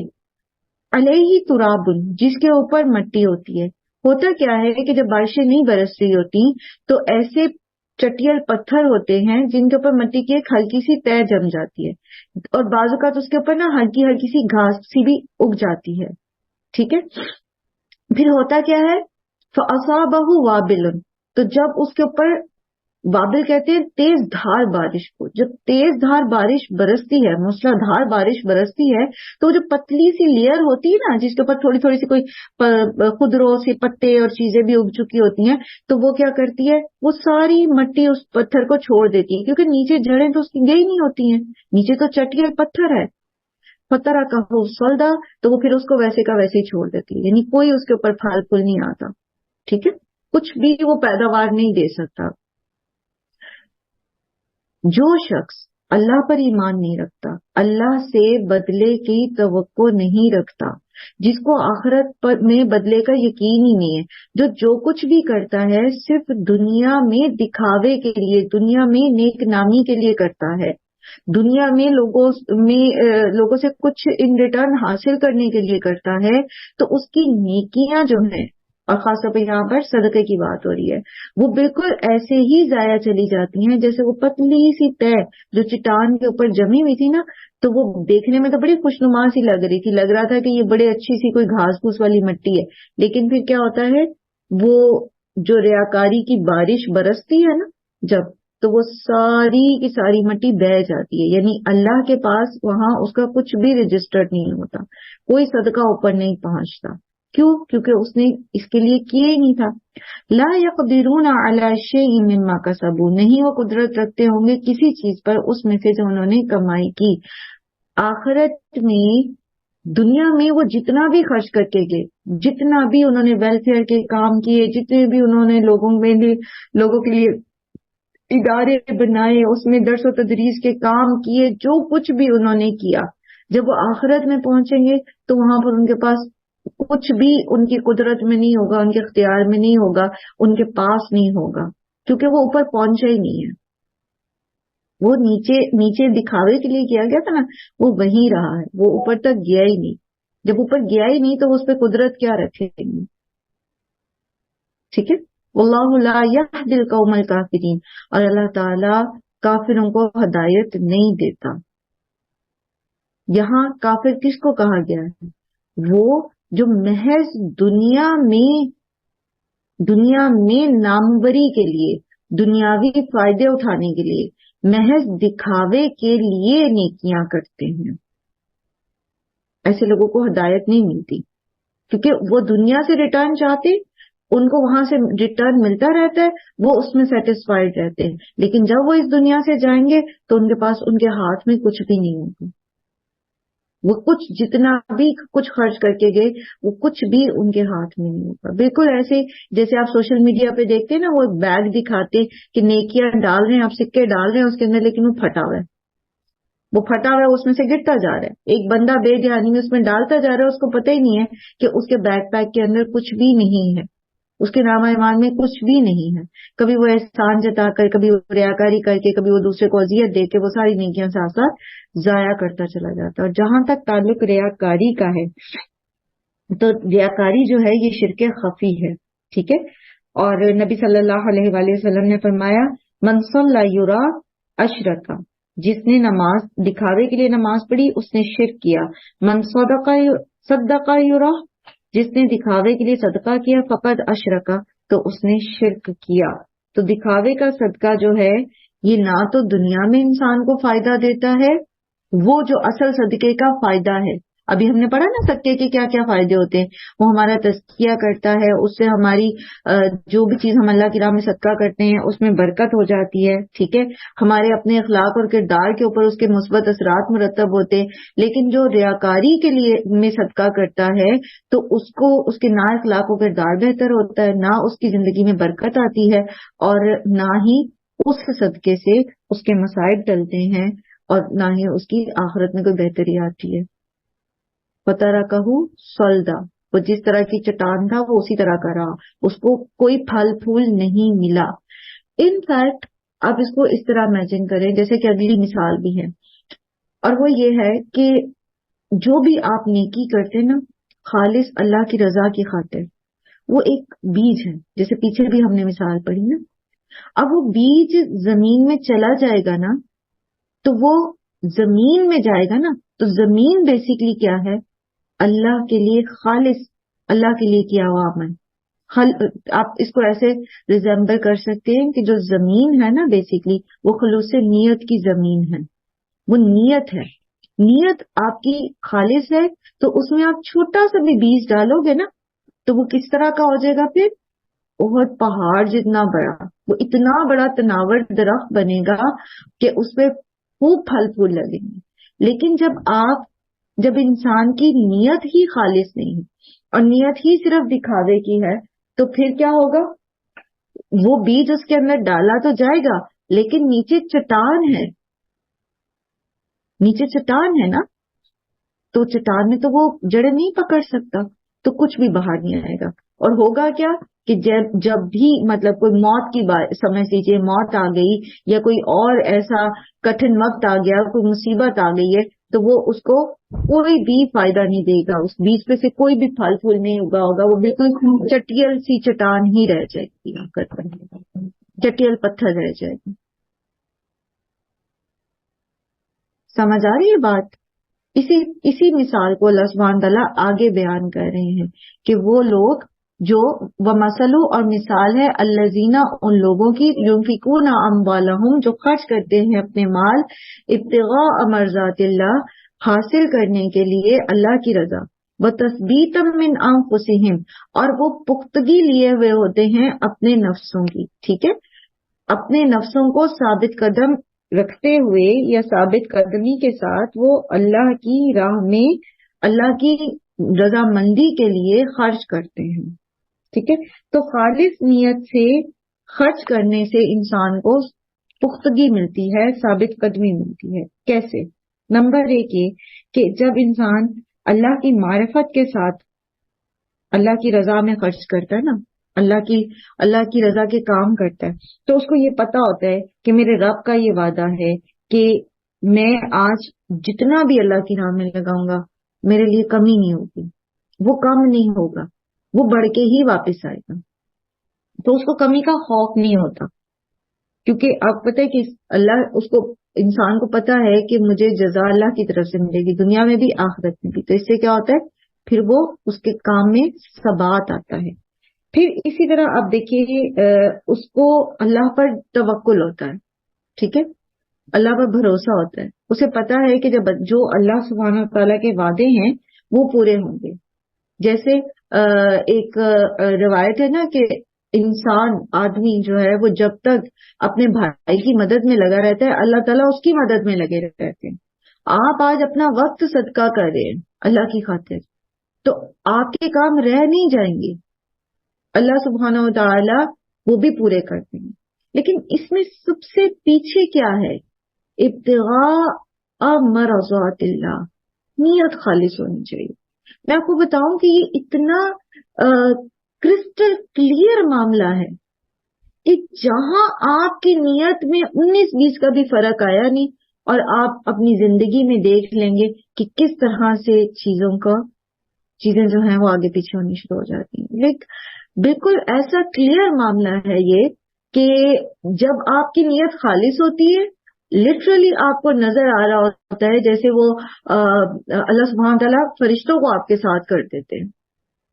علیہ تراب جس کے اوپر مٹی ہوتی ہے۔ ہوتا کیا ہے کہ جب بارشیں نہیں برس رہی ہوتی تو ایسے چٹیل پتھر ہوتے ہیں جن کے اوپر مٹی کی ایک ہلکی سی تہ جم جاتی ہے اور بعض اوقات اس کے اوپر نا ہلکی ہلکی سی گھاس سی بھی اگ جاتی ہے، ٹھیک ہے۔ پھر ہوتا کیا ہے؟ فَأَصَابَهُ وَابِلٌ تو جب اس کے اوپر وابل کہتے ہیں تیز دھار بارش کو. جب تیز دھار بارش برستی ہے، موسلادھار بارش برستی ہے، تو جو پتلی سی لیئر ہوتی ہے نا، جس کے اوپر تھوڑی تھوڑی سی کوئی خضروں سے پتے اور چیزیں بھی اگ چکی ہوتی ہیں، تو وہ کیا کرتی ہے، وہ ساری مٹی اس پتھر کو چھوڑ دیتی ہے، کیونکہ نیچے جڑیں تو اس کی گئی نہیں ہوتی ہیں، نیچے تو چٹیا پتھر ہے. پتھر کا ہو سلدا، تو وہ پھر اس کو ویسے کا ویسے ہی چھوڑ دیتی ہے، یعنی کوئی اس کے اوپر پھل پھول نہیں آتا. ٹھیک ہے، کچھ بھی وہ پیداوار نہیں دے سکتا. جو شخص اللہ پر ایمان نہیں رکھتا، اللہ سے بدلے کی توقع نہیں رکھتا، جس کو آخرت میں بدلے کا یقین ہی نہیں ہے، جو کچھ بھی کرتا ہے صرف دنیا میں دکھاوے کے لیے، دنیا میں نیک نامی کے لیے کرتا ہے، دنیا میں لوگوں سے کچھ ان ریٹرن حاصل کرنے کے لیے کرتا ہے، تو اس کی نیکیاں جو ہیں، اور خاص طور پہ یہاں پر صدقے کی بات ہو رہی ہے، وہ بالکل ایسے ہی ضائع چلی جاتی ہیں جیسے وہ پتلی سی تہ جو چٹان کے اوپر جمی ہوئی تھی نا، تو وہ دیکھنے میں تو بڑی خوشنما سی لگ رہی تھی، لگ رہا تھا کہ یہ بڑے اچھی سی کوئی گھاس پھوس والی مٹی ہے، لیکن پھر کیا ہوتا ہے، وہ جو ریاکاری کی بارش برستی ہے نا جب، تو وہ ساری کی ساری مٹی بہہ جاتی ہے. یعنی اللہ کے پاس وہاں اس کا کچھ بھی رجسٹرڈ نہیں ہوتا، کوئی صدقہ اوپر نہیں پہنچتا. کیوں؟ کیونکہ اس نے اس کے لیے کیے ہی نہیں تھا. لا يقدرون على شيء مما كسبوا، نہیں وہ قدرت رکھتے ہوں گے کسی چیز پر اس میں سے جو انہوں نے کمائی کی. آخرت میں دنیا میں وہ جتنا بھی خرچ کر کے گئے، جتنا بھی انہوں نے ویلفیئر کے کام کیے، جتنے بھی انہوں نے لوگوں کے لیے ادارے بنائے، اس میں درس و تدریس کے کام کیے، جو کچھ بھی انہوں نے کیا، جب وہ آخرت میں پہنچیں گے تو وہاں پر ان کے پاس کچھ بھی ان کی قدرت میں نہیں ہوگا، ان کے اختیار میں نہیں ہوگا، ان کے پاس نہیں ہوگا، کیونکہ وہ اوپر پہنچا ہی نہیں ہے. وہ نیچے دکھاوے کے لیے کیا گیا تھا نا، وہ وہیں رہا ہے، وہ اوپر تک گیا ہی نہیں. جب اوپر گیا ہی نہیں تو اس پہ قدرت کیا رکھے گی. ٹھیک ہے، واللہ لا یہدی القوم الکافرین، اور اللہ تعالی کافروں کو ہدایت نہیں دیتا. یہاں کافر کس کو کہا گیا ہے؟ وہ جو محض دنیا میں ناموری کے لیے، دنیاوی فائدے اٹھانے کے لیے، محض دکھاوے کے لیے نیکیاں کرتے ہیں. ایسے لوگوں کو ہدایت نہیں ملتی، کیونکہ وہ دنیا سے ریٹرن چاہتے، ان کو وہاں سے ریٹرن ملتا رہتا ہے، وہ اس میں سیٹسفائیڈ رہتے ہیں، لیکن جب وہ اس دنیا سے جائیں گے تو ان کے پاس ان کے ہاتھ میں کچھ بھی نہیں ہوگا. وہ جتنا بھی کچھ خرچ کر کے گئے، وہ کچھ بھی ان کے ہاتھ میں نہیں ہوگا. بالکل ایسے جیسے آپ سوشل میڈیا پہ دیکھتے ہیں نا، وہ بیگ دکھاتے کہ نیکیاں ڈال رہے ہیں، آپ سکے ڈال رہے ہیں اس کے اندر، لیکن وہ پھٹا ہوا ہے، اس میں سے گرتا جا رہا ہے. ایک بندہ بے دھیانی میں اس میں ڈالتا جا رہا ہے، اس کو پتہ ہی نہیں ہے کہ اس کے بیگ پیک کے اندر کچھ بھی نہیں ہے، اس کے نامہ ایمان میں کچھ بھی نہیں ہے. کبھی وہ احسان جتا کر، کبھی وہ ریاکاری کر کے، کبھی وہ دوسرے کو اذیت دے کے، وہ ساری نیکیاں ساتھ ساتھ ضائع کرتا چلا جاتا. اور جہاں تک تعلق ریاکاری کا ہے، تو ریاکاری جو ہے یہ شرک خفی ہے. ٹھیک ہے، اور نبی صلی اللہ علیہ وآلہ وسلم نے فرمایا من صلی یرا اشرک، جس نے نماز دکھاوے کے لیے نماز پڑھی اس نے شرک کیا. من صدق یرا، جس نے دکھاوے کے لیے صدقہ کیا، فقد اشرکا، تو اس نے شرک کیا. تو دکھاوے کا صدقہ جو ہے یہ نہ تو دنیا میں انسان کو فائدہ دیتا ہے، وہ جو اصل صدقے کا فائدہ ہے. ابھی ہم نے پڑھا نا صدقے کے کیا کیا فائدے ہوتے ہیں، وہ ہمارا تزکیہ کرتا ہے، اس سے ہماری جو بھی چیز ہم اللہ کی راہ میں صدقہ کرتے ہیں اس میں برکت ہو جاتی ہے. ٹھیک ہے، ہمارے اپنے اخلاق اور کردار کے اوپر اس کے مثبت اثرات مرتب ہوتے ہیں. لیکن جو ریاکاری کے لیے میں صدقہ کرتا ہے تو اس کے نہ اخلاق و کردار بہتر ہوتا ہے، نہ اس کی زندگی میں برکت آتی ہے، اور نہ ہی اس صدقے سے اس کے مصائب ٹلتے ہیں، اور نہ ہی اس کی آخرت میں کوئی بہتری آتی ہے. فَتَرَكَهُ صَلْدًا، وہ جس طرح کی چٹان تھا وہ اسی طرح کا رہا، اس کو کوئی پھل پھول نہیں ملا. ان فیکٹ آپ اس کو اس طرح امیجن کریں جیسے کہ اگلی مثال بھی ہے، اور وہ یہ ہے کہ جو بھی آپ نیکی کرتے نا خالص اللہ کی رضا کی خاطر، وہ ایک بیج ہے، جیسے پیچھے بھی ہم نے مثال پڑھی نا. اب وہ بیج زمین میں چلا جائے گا نا، تو وہ زمین میں جائے گا نا، تو زمین بیسیکلی کیا ہے، اللہ کے لیے خالص، اللہ کے لیے کیا ہوا عمل. آپ اس کو ایسے ریزمبل کر سکتے ہیں کہ جو زمین ہے نا بیسیکلی وہ خلوص نیت کی زمین ہے، وہ نیت ہے. نیت آپ کی خالص ہے تو اس میں آپ چھوٹا سا بھی بیج ڈالو گے نا تو وہ کس طرح کا ہو جائے گا، پھر بہت پہاڑ جتنا بڑا، وہ اتنا بڑا تناور درخت بنے گا کہ اس پہ خوب پھل پھول لگیں گے. لیکن جب انسان کی نیت ہی خالص نہیں ہے اور نیت ہی صرف دکھاوے کی ہے تو پھر کیا ہوگا، وہ بیج اس کے اندر ڈالا تو جائے گا لیکن نیچے چٹان ہے، نیچے چٹان ہے نا، تو چٹان میں تو وہ جڑیں نہیں پکڑ سکتا تو کچھ بھی باہر نہیں آئے گا. اور ہوگا کیا کہ جب بھی مطلب کوئی موت کی بات سمجھ لیجیے، موت آ گئی یا کوئی اور ایسا کٹھن وقت آ گیا، کوئی مصیبت آ گئی ہے تو وہ اس کو کوئی بھی فائدہ نہیں دے گا، اس بیج پہ سے کوئی بھی پھل پھول نہیں اگا ہوگا، وہ بالکل چٹیل سی چٹان ہی رہ جائے گی، چٹیل پتھر رہ جائے گا. سمجھ آ رہی ہے بات؟ اسی مثال کو اللہ سبحانہ تعالیٰ آگے بیان کر رہے ہیں کہ وہ لوگ جو ومثلو اور مثال ہے الذین ان لوگوں کی ينفقون اموالہم جو خرچ کرتے ہیں اپنے مال ابتغاء مرضات اللہ حاصل کرنے کے لیے اللہ کی رضا وتثبیتا من انفسہم اور وہ پختگی لیے ہوئے ہوتے ہیں اپنے نفسوں کی. ٹھیک ہے، اپنے نفسوں کو ثابت قدم رکھتے ہوئے یا ثابت قدمی کے ساتھ وہ اللہ کی راہ میں اللہ کی رضامندی کے لیے خرچ کرتے ہیں. ٹھیک ہے، تو خالص نیت سے خرچ کرنے سے انسان کو پختگی ملتی ہے، ثابت قدمی ملتی ہے. کیسے؟ نمبر 1 یہ کہ جب انسان اللہ کی معرفت کے ساتھ اللہ کی رضا میں خرچ کرتا ہے نا، اللہ کی رضا کے کام کرتا ہے تو اس کو یہ پتا ہوتا ہے کہ میرے رب کا یہ وعدہ ہے کہ میں آج جتنا بھی اللہ کی راہ میں لگاؤں گا میرے لیے کمی نہیں ہوگی، وہ کم نہیں ہوگا، وہ بڑھ کے ہی واپس آئے گا. تو اس کو کمی کا خوف نہیں ہوتا کیونکہ آپ پتہ ہے کہ اللہ اس کو انسان کو پتا ہے کہ مجھے جزا اللہ کی طرف سے ملے گی دنیا میں بھی آخرت میں بھی. تو اس سے کیا ہوتا ہے پھر وہ اس کے کام میں ثبات آتا ہے. پھر اسی طرح آپ دیکھیے اس کو اللہ پر توکل ہوتا ہے. ٹھیک ہے، اللہ پر بھروسہ ہوتا ہے، اسے پتا ہے کہ جب جو اللہ سبحانہ تعالیٰ کے وعدے ہیں وہ پورے ہوں گے. جیسے ایک روایت ہے نا کہ انسان آدمی جو ہے وہ جب تک اپنے بھائی کی مدد میں لگا رہتا ہے اللہ تعالیٰ اس کی مدد میں لگے رہتے ہیں. آپ آج اپنا وقت صدقہ کر رہے ہیں اللہ کی خاطر تو آپ کے کام رہ نہیں جائیں گے، اللہ سبحانہ و تعالی وہ بھی پورے کر دیں گے. لیکن اس میں سب سے پیچھے کیا ہے؟ ابتغاء مرضات اللہ، نیت خالص ہونی چاہیے. میں آپ کو بتاؤں کہ یہ اتنا کرسٹل کلیئر معاملہ ہے کہ جہاں آپ کی نیت میں 19-20 کا بھی فرق آیا نہیں اور آپ اپنی زندگی میں دیکھ لیں گے کہ کس طرح سے چیزیں جو ہیں وہ آگے پیچھے ہونی شروع ہو جاتی ہیں. لیکن بالکل ایسا کلیئر معاملہ ہے یہ کہ جب آپ کی نیت خالص ہوتی ہے لٹرلی آپ کو نظر آ رہا ہوتا ہے جیسے وہ اللہ سبحانہ تعالیٰ فرشتوں کو آپ کے ساتھ کر دیتے ہیں،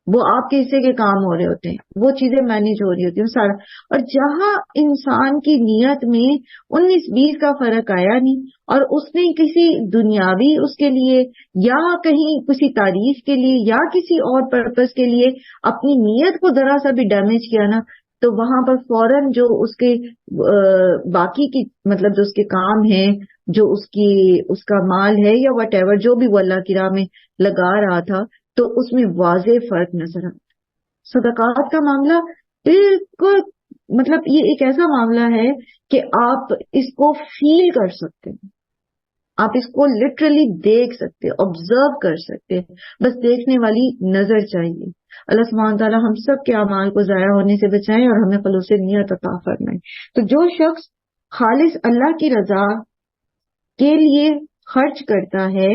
وہ آپ کے حصے کے کام ہو رہے ہوتے ہیں، وہ چیزیں مینیج ہو رہی ہوتی ہیں سارا. اور جہاں انسان کی نیت میں 19-20 کا فرق آیا نہیں اور اس نے کسی دنیاوی اس کے لیے یا کہیں کسی تعریف کے لیے یا کسی اور پرپز کے لیے اپنی نیت کو ذرا سا بھی ڈیمیج کیا نا تو وہاں پر فوراً جو اس کے باقی کی مطلب جو اس کے کام ہیں، جو اس کا مال ہے یا وٹ ایور جو بھی وہ اللہ کی راہ میں لگا رہا تھا تو اس میں واضح فرق نظر آتا. صدقات کا معاملہ بالکل مطلب یہ ایک ایسا معاملہ ہے کہ آپ اس کو فیل کر سکتے ہیں، آپ اس کو لٹرلی دیکھ سکتے، آبزرو کر سکتے، بس دیکھنے والی نظر چاہیے. اللہ سبحانہ تعالیٰ ہم سب کے اعمال کو ضائع ہونے سے بچائیں اور ہمیں خلوص نیت عطا فرمائیں. تو جو شخص خالص اللہ کی رضا کے لیے خرچ کرتا ہے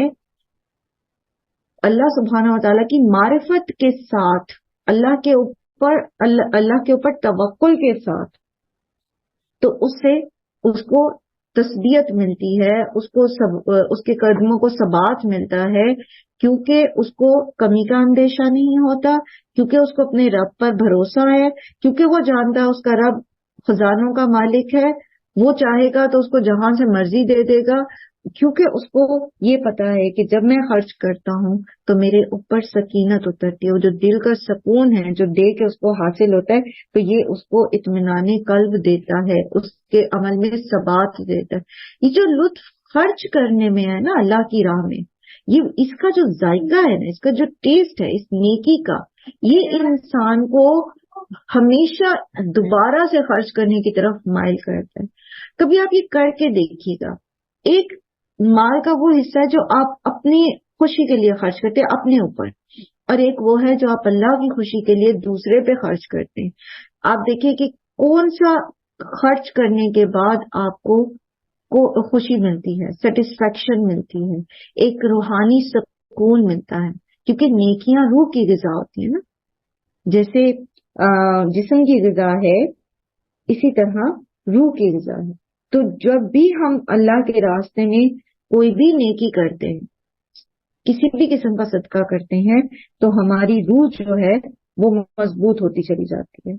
اللہ سبحانہ و تعالیٰ کی معرفت کے ساتھ اللہ کے اوپر توکل کے ساتھ تو اس کو تثبیت ملتی ہے، اس کو اس کے قدموں کو ثبات ملتا ہے، کیونکہ اس کو کمی کا اندیشہ نہیں ہوتا، کیونکہ اس کو اپنے رب پر بھروسہ ہے، کیونکہ وہ جانتا ہے اس کا رب خزانوں کا مالک ہے، وہ چاہے گا تو اس کو جہاں سے مرضی دے دے گا، کیونکہ اس کو یہ پتا ہے کہ جب میں خرچ کرتا ہوں تو میرے اوپر سکینت اترتی ہے، وہ جو دل کا سکون ہے جو دے کے اس کو حاصل ہوتا ہے، تو یہ اس کو اطمینان قلب دیتا ہے، اس کے عمل میں ثبات دیتا ہے۔ یہ جو لطف خرچ کرنے میں ہے نا اللہ کی راہ میں، یہ اس کا جو ذائقہ ہے نا، اس کا جو ٹیسٹ ہے اس نیکی کا، یہ انسان کو ہمیشہ دوبارہ سے خرچ کرنے کی طرف مائل کرتا ہے۔ کبھی آپ یہ کر کے دیکھیے گا، ایک مال کا وہ حصہ ہے جو آپ اپنی خوشی کے لیے خرچ کرتے ہیں اپنے اوپر، اور ایک وہ ہے جو آپ اللہ کی خوشی کے لیے دوسرے پہ خرچ کرتے ہیں۔ آپ دیکھیں کہ کون سا خرچ کرنے کے بعد آپ کو خوشی ملتی ہے، سیٹسفیکشن ملتی ہے، ایک روحانی سکون ملتا ہے، کیونکہ نیکیاں روح کی غذا ہوتی ہیں نا، جیسے جسم کی غذا ہے اسی طرح روح کی غذا ہے۔ تو جب بھی ہم اللہ کے راستے میں کوئی بھی نیکی کرتے ہیں، کسی بھی قسم کا صدقہ کرتے ہیں، تو ہماری روح جو ہے وہ مضبوط ہوتی چلی جاتی ہے،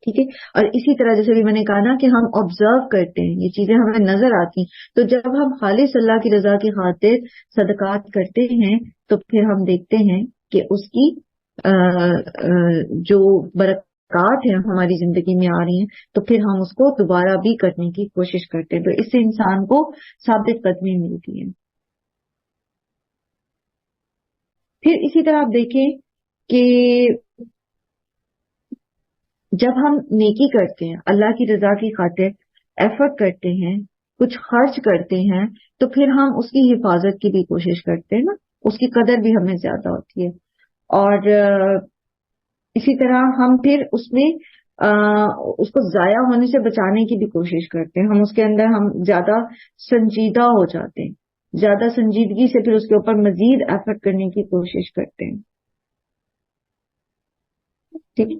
ٹھیک ہے۔ اور اسی طرح جیسے بھی میں نے کہا نا کہ ہم آبزرو کرتے ہیں، یہ چیزیں ہمیں نظر آتی ہیں، تو جب ہم خالص اللہ کی رضا کی خاطر صدقات کرتے ہیں تو پھر ہم دیکھتے ہیں کہ اس کی جو برکات ہیں ہماری زندگی میں آ رہی ہیں، تو پھر ہم اس کو دوبارہ بھی کرنے کی کوشش کرتے ہیں، تو اس سے انسان کو ثابت قدمی ملتی ہے۔ پھر اسی طرح آپ دیکھیں کہ جب ہم نیکی کرتے ہیں، اللہ کی رضا کی خاطر ایفرٹ کرتے ہیں، کچھ خرچ کرتے ہیں، تو پھر ہم اس کی حفاظت کی بھی کوشش کرتے ہیں نا، اس کی قدر بھی ہمیں زیادہ ہوتی ہے، اور اسی طرح ہم پھر اس میں اس کو ضائع ہونے سے بچانے کی بھی کوشش کرتے ہیں، ہم اس کے اندر ہم زیادہ سنجیدہ ہو جاتے ہیں، زیادہ سنجیدگی سے پھر اس کے اوپر مزید ایفرٹ کرنے کی کوشش کرتے ہیں، ٹھیک۔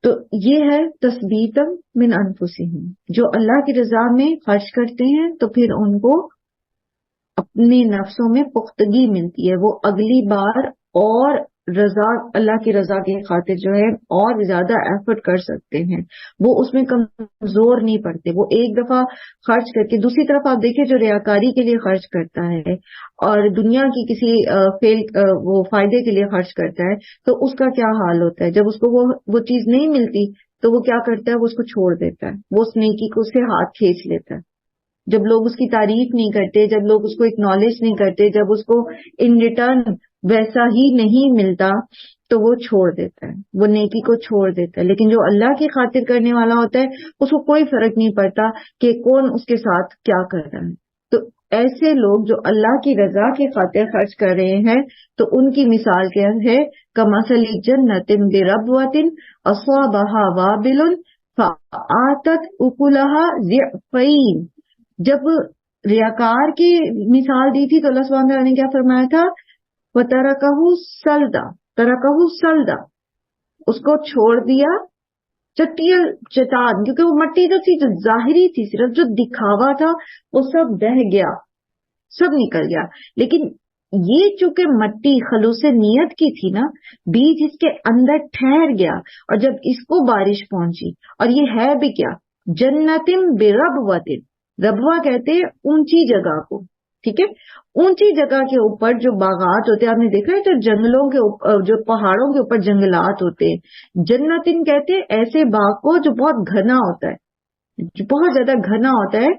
تو یہ ہے تثبیتم من انفسہم، جو اللہ کی رضا میں خرچ کرتے ہیں تو پھر ان کو اپنے نفسوں میں پختگی ملتی ہے، وہ اگلی بار اور رضا اللہ کی رضا کی خاطر جو ہے اور زیادہ ایفرٹ کر سکتے ہیں، وہ اس میں کمزور نہیں پڑتے، وہ ایک دفعہ خرچ کر کے۔ دوسری طرف آپ دیکھیں جو ریاکاری کے لیے خرچ کرتا ہے اور دنیا کی کسی وہ فائدے کے لیے خرچ کرتا ہے، تو اس کا کیا حال ہوتا ہے؟ جب اس کو وہ چیز نہیں ملتی تو وہ کیا کرتا ہے؟ وہ اس کو چھوڑ دیتا ہے، وہ اس نیکی کو سے ہاتھ کھینچ لیتا ہے۔ جب لوگ اس کی تعریف نہیں کرتے، جب لوگ اس کو اکنالج نہیں کرتے، جب اس کو ان ریٹرن ویسا ہی نہیں ملتا، تو وہ چھوڑ دیتا ہے، وہ نیکی کو چھوڑ دیتا ہے۔ لیکن جو اللہ کی خاطر کرنے والا ہوتا ہے اس کو کوئی فرق نہیں پڑتا کہ کون اس کے ساتھ کیا کر رہا ہے۔ تو ایسے لوگ جو اللہ کی رضا کی خاطر خرچ کر رہے ہیں، تو ان کی مثال کیا ہے؟ کمثل جنۃ بربوۃ اصابها وابل فآتت اکلها ضعفین۔ جب ریاکار کی مثال دی تھی تو اللہ سبحانہ وتعالیٰ نے کیا فرمایا تھا؟ وَتَرَكَهُ سَلْدًا، تَرَكَهُ سَلْدًا، اس کو چھوڑ دیا چٹیل چٹان، کیونکہ وہ مٹی جو تھی جو ظاہری تھی، صرف جو دکھاوا تھا، وہ سب بہہ گیا، سب نکل گیا۔ لیکن یہ چونکہ مٹی خلوص نیت کی تھی نا، بیج اس کے اندر ٹھہر گیا، اور جب اس کو بارش پہنچی، اور یہ ہے بھی کیا؟ جنتم بربوۃ، ربوہ کہتے ہیں اونچی جگہ کو، ٹھیک ہے، اونچی جگہ کے اوپر جو باغات ہوتے ہیں، آپ نے دیکھا ہے جو جنگلوں کے جو پہاڑوں کے اوپر جنگلات ہوتے ہیں، جنتن کہتے ہیں ایسے باغ کو جو بہت گھنا ہوتا ہے، جو بہت زیادہ گھنا ہوتا ہے،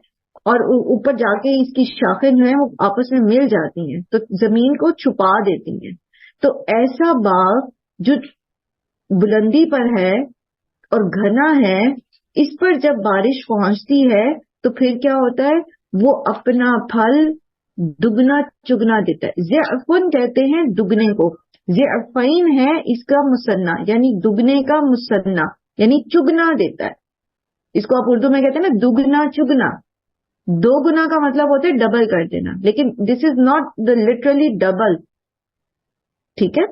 اور اوپر جا کے اس کی شاخیں جو ہیں وہ آپس میں مل جاتی ہیں تو زمین کو چھپا دیتی ہیں۔ تو ایسا باغ جو بلندی پر ہے اور گھنا ہے، اس پر جب بارش پہنچتی ہے تو پھر کیا ہوتا ہے؟ وہ اپنا پھل دگنا چگنا دیتا ہے۔ ضعفن کہتے ہیں دگنے کو، ضعفین ہے اس کا مثنیٰ، یعنی دگنے کا مثنیٰ، یعنی چگنا دیتا ہے۔ اس کو آپ اردو میں کہتے ہیں نا دگنا چگنا، دو گنا کا مطلب ہوتا ہے ڈبل کر دینا، لیکن this is not the literally double, ٹھیک ہے،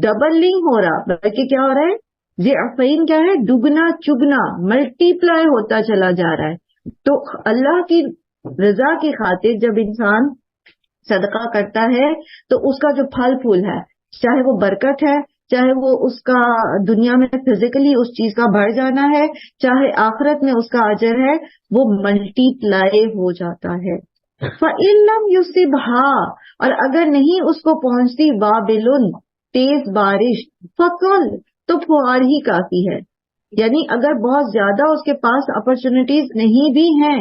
ڈبل نہیں ہو رہا، بلکہ کیا ہو رہا ہے؟ ضعفین کیا ہے؟ دگنا چگنا، ملٹی پلائی ہوتا چلا جا رہا ہے. تو اللہ کی رضا کی خاطر جب انسان صدقہ کرتا ہے تو اس کا جو پھل پھول ہے، چاہے وہ برکت ہے، چاہے وہ اس کا دنیا میں فزیکلی اس چیز کا بڑھ جانا ہے، چاہے آخرت میں اس کا اجر ہے، وہ ملٹی پلائی ہو جاتا ہے. فَإِن لَّمْ يُصِبْهَا، اور اگر نہیں اس کو پہنچتی وابلن تیز بارش، فقل تو فوار ہی کافی ہے. یعنی اگر بہت زیادہ اس کے پاس اپرچونٹیز نہیں بھی ہیں،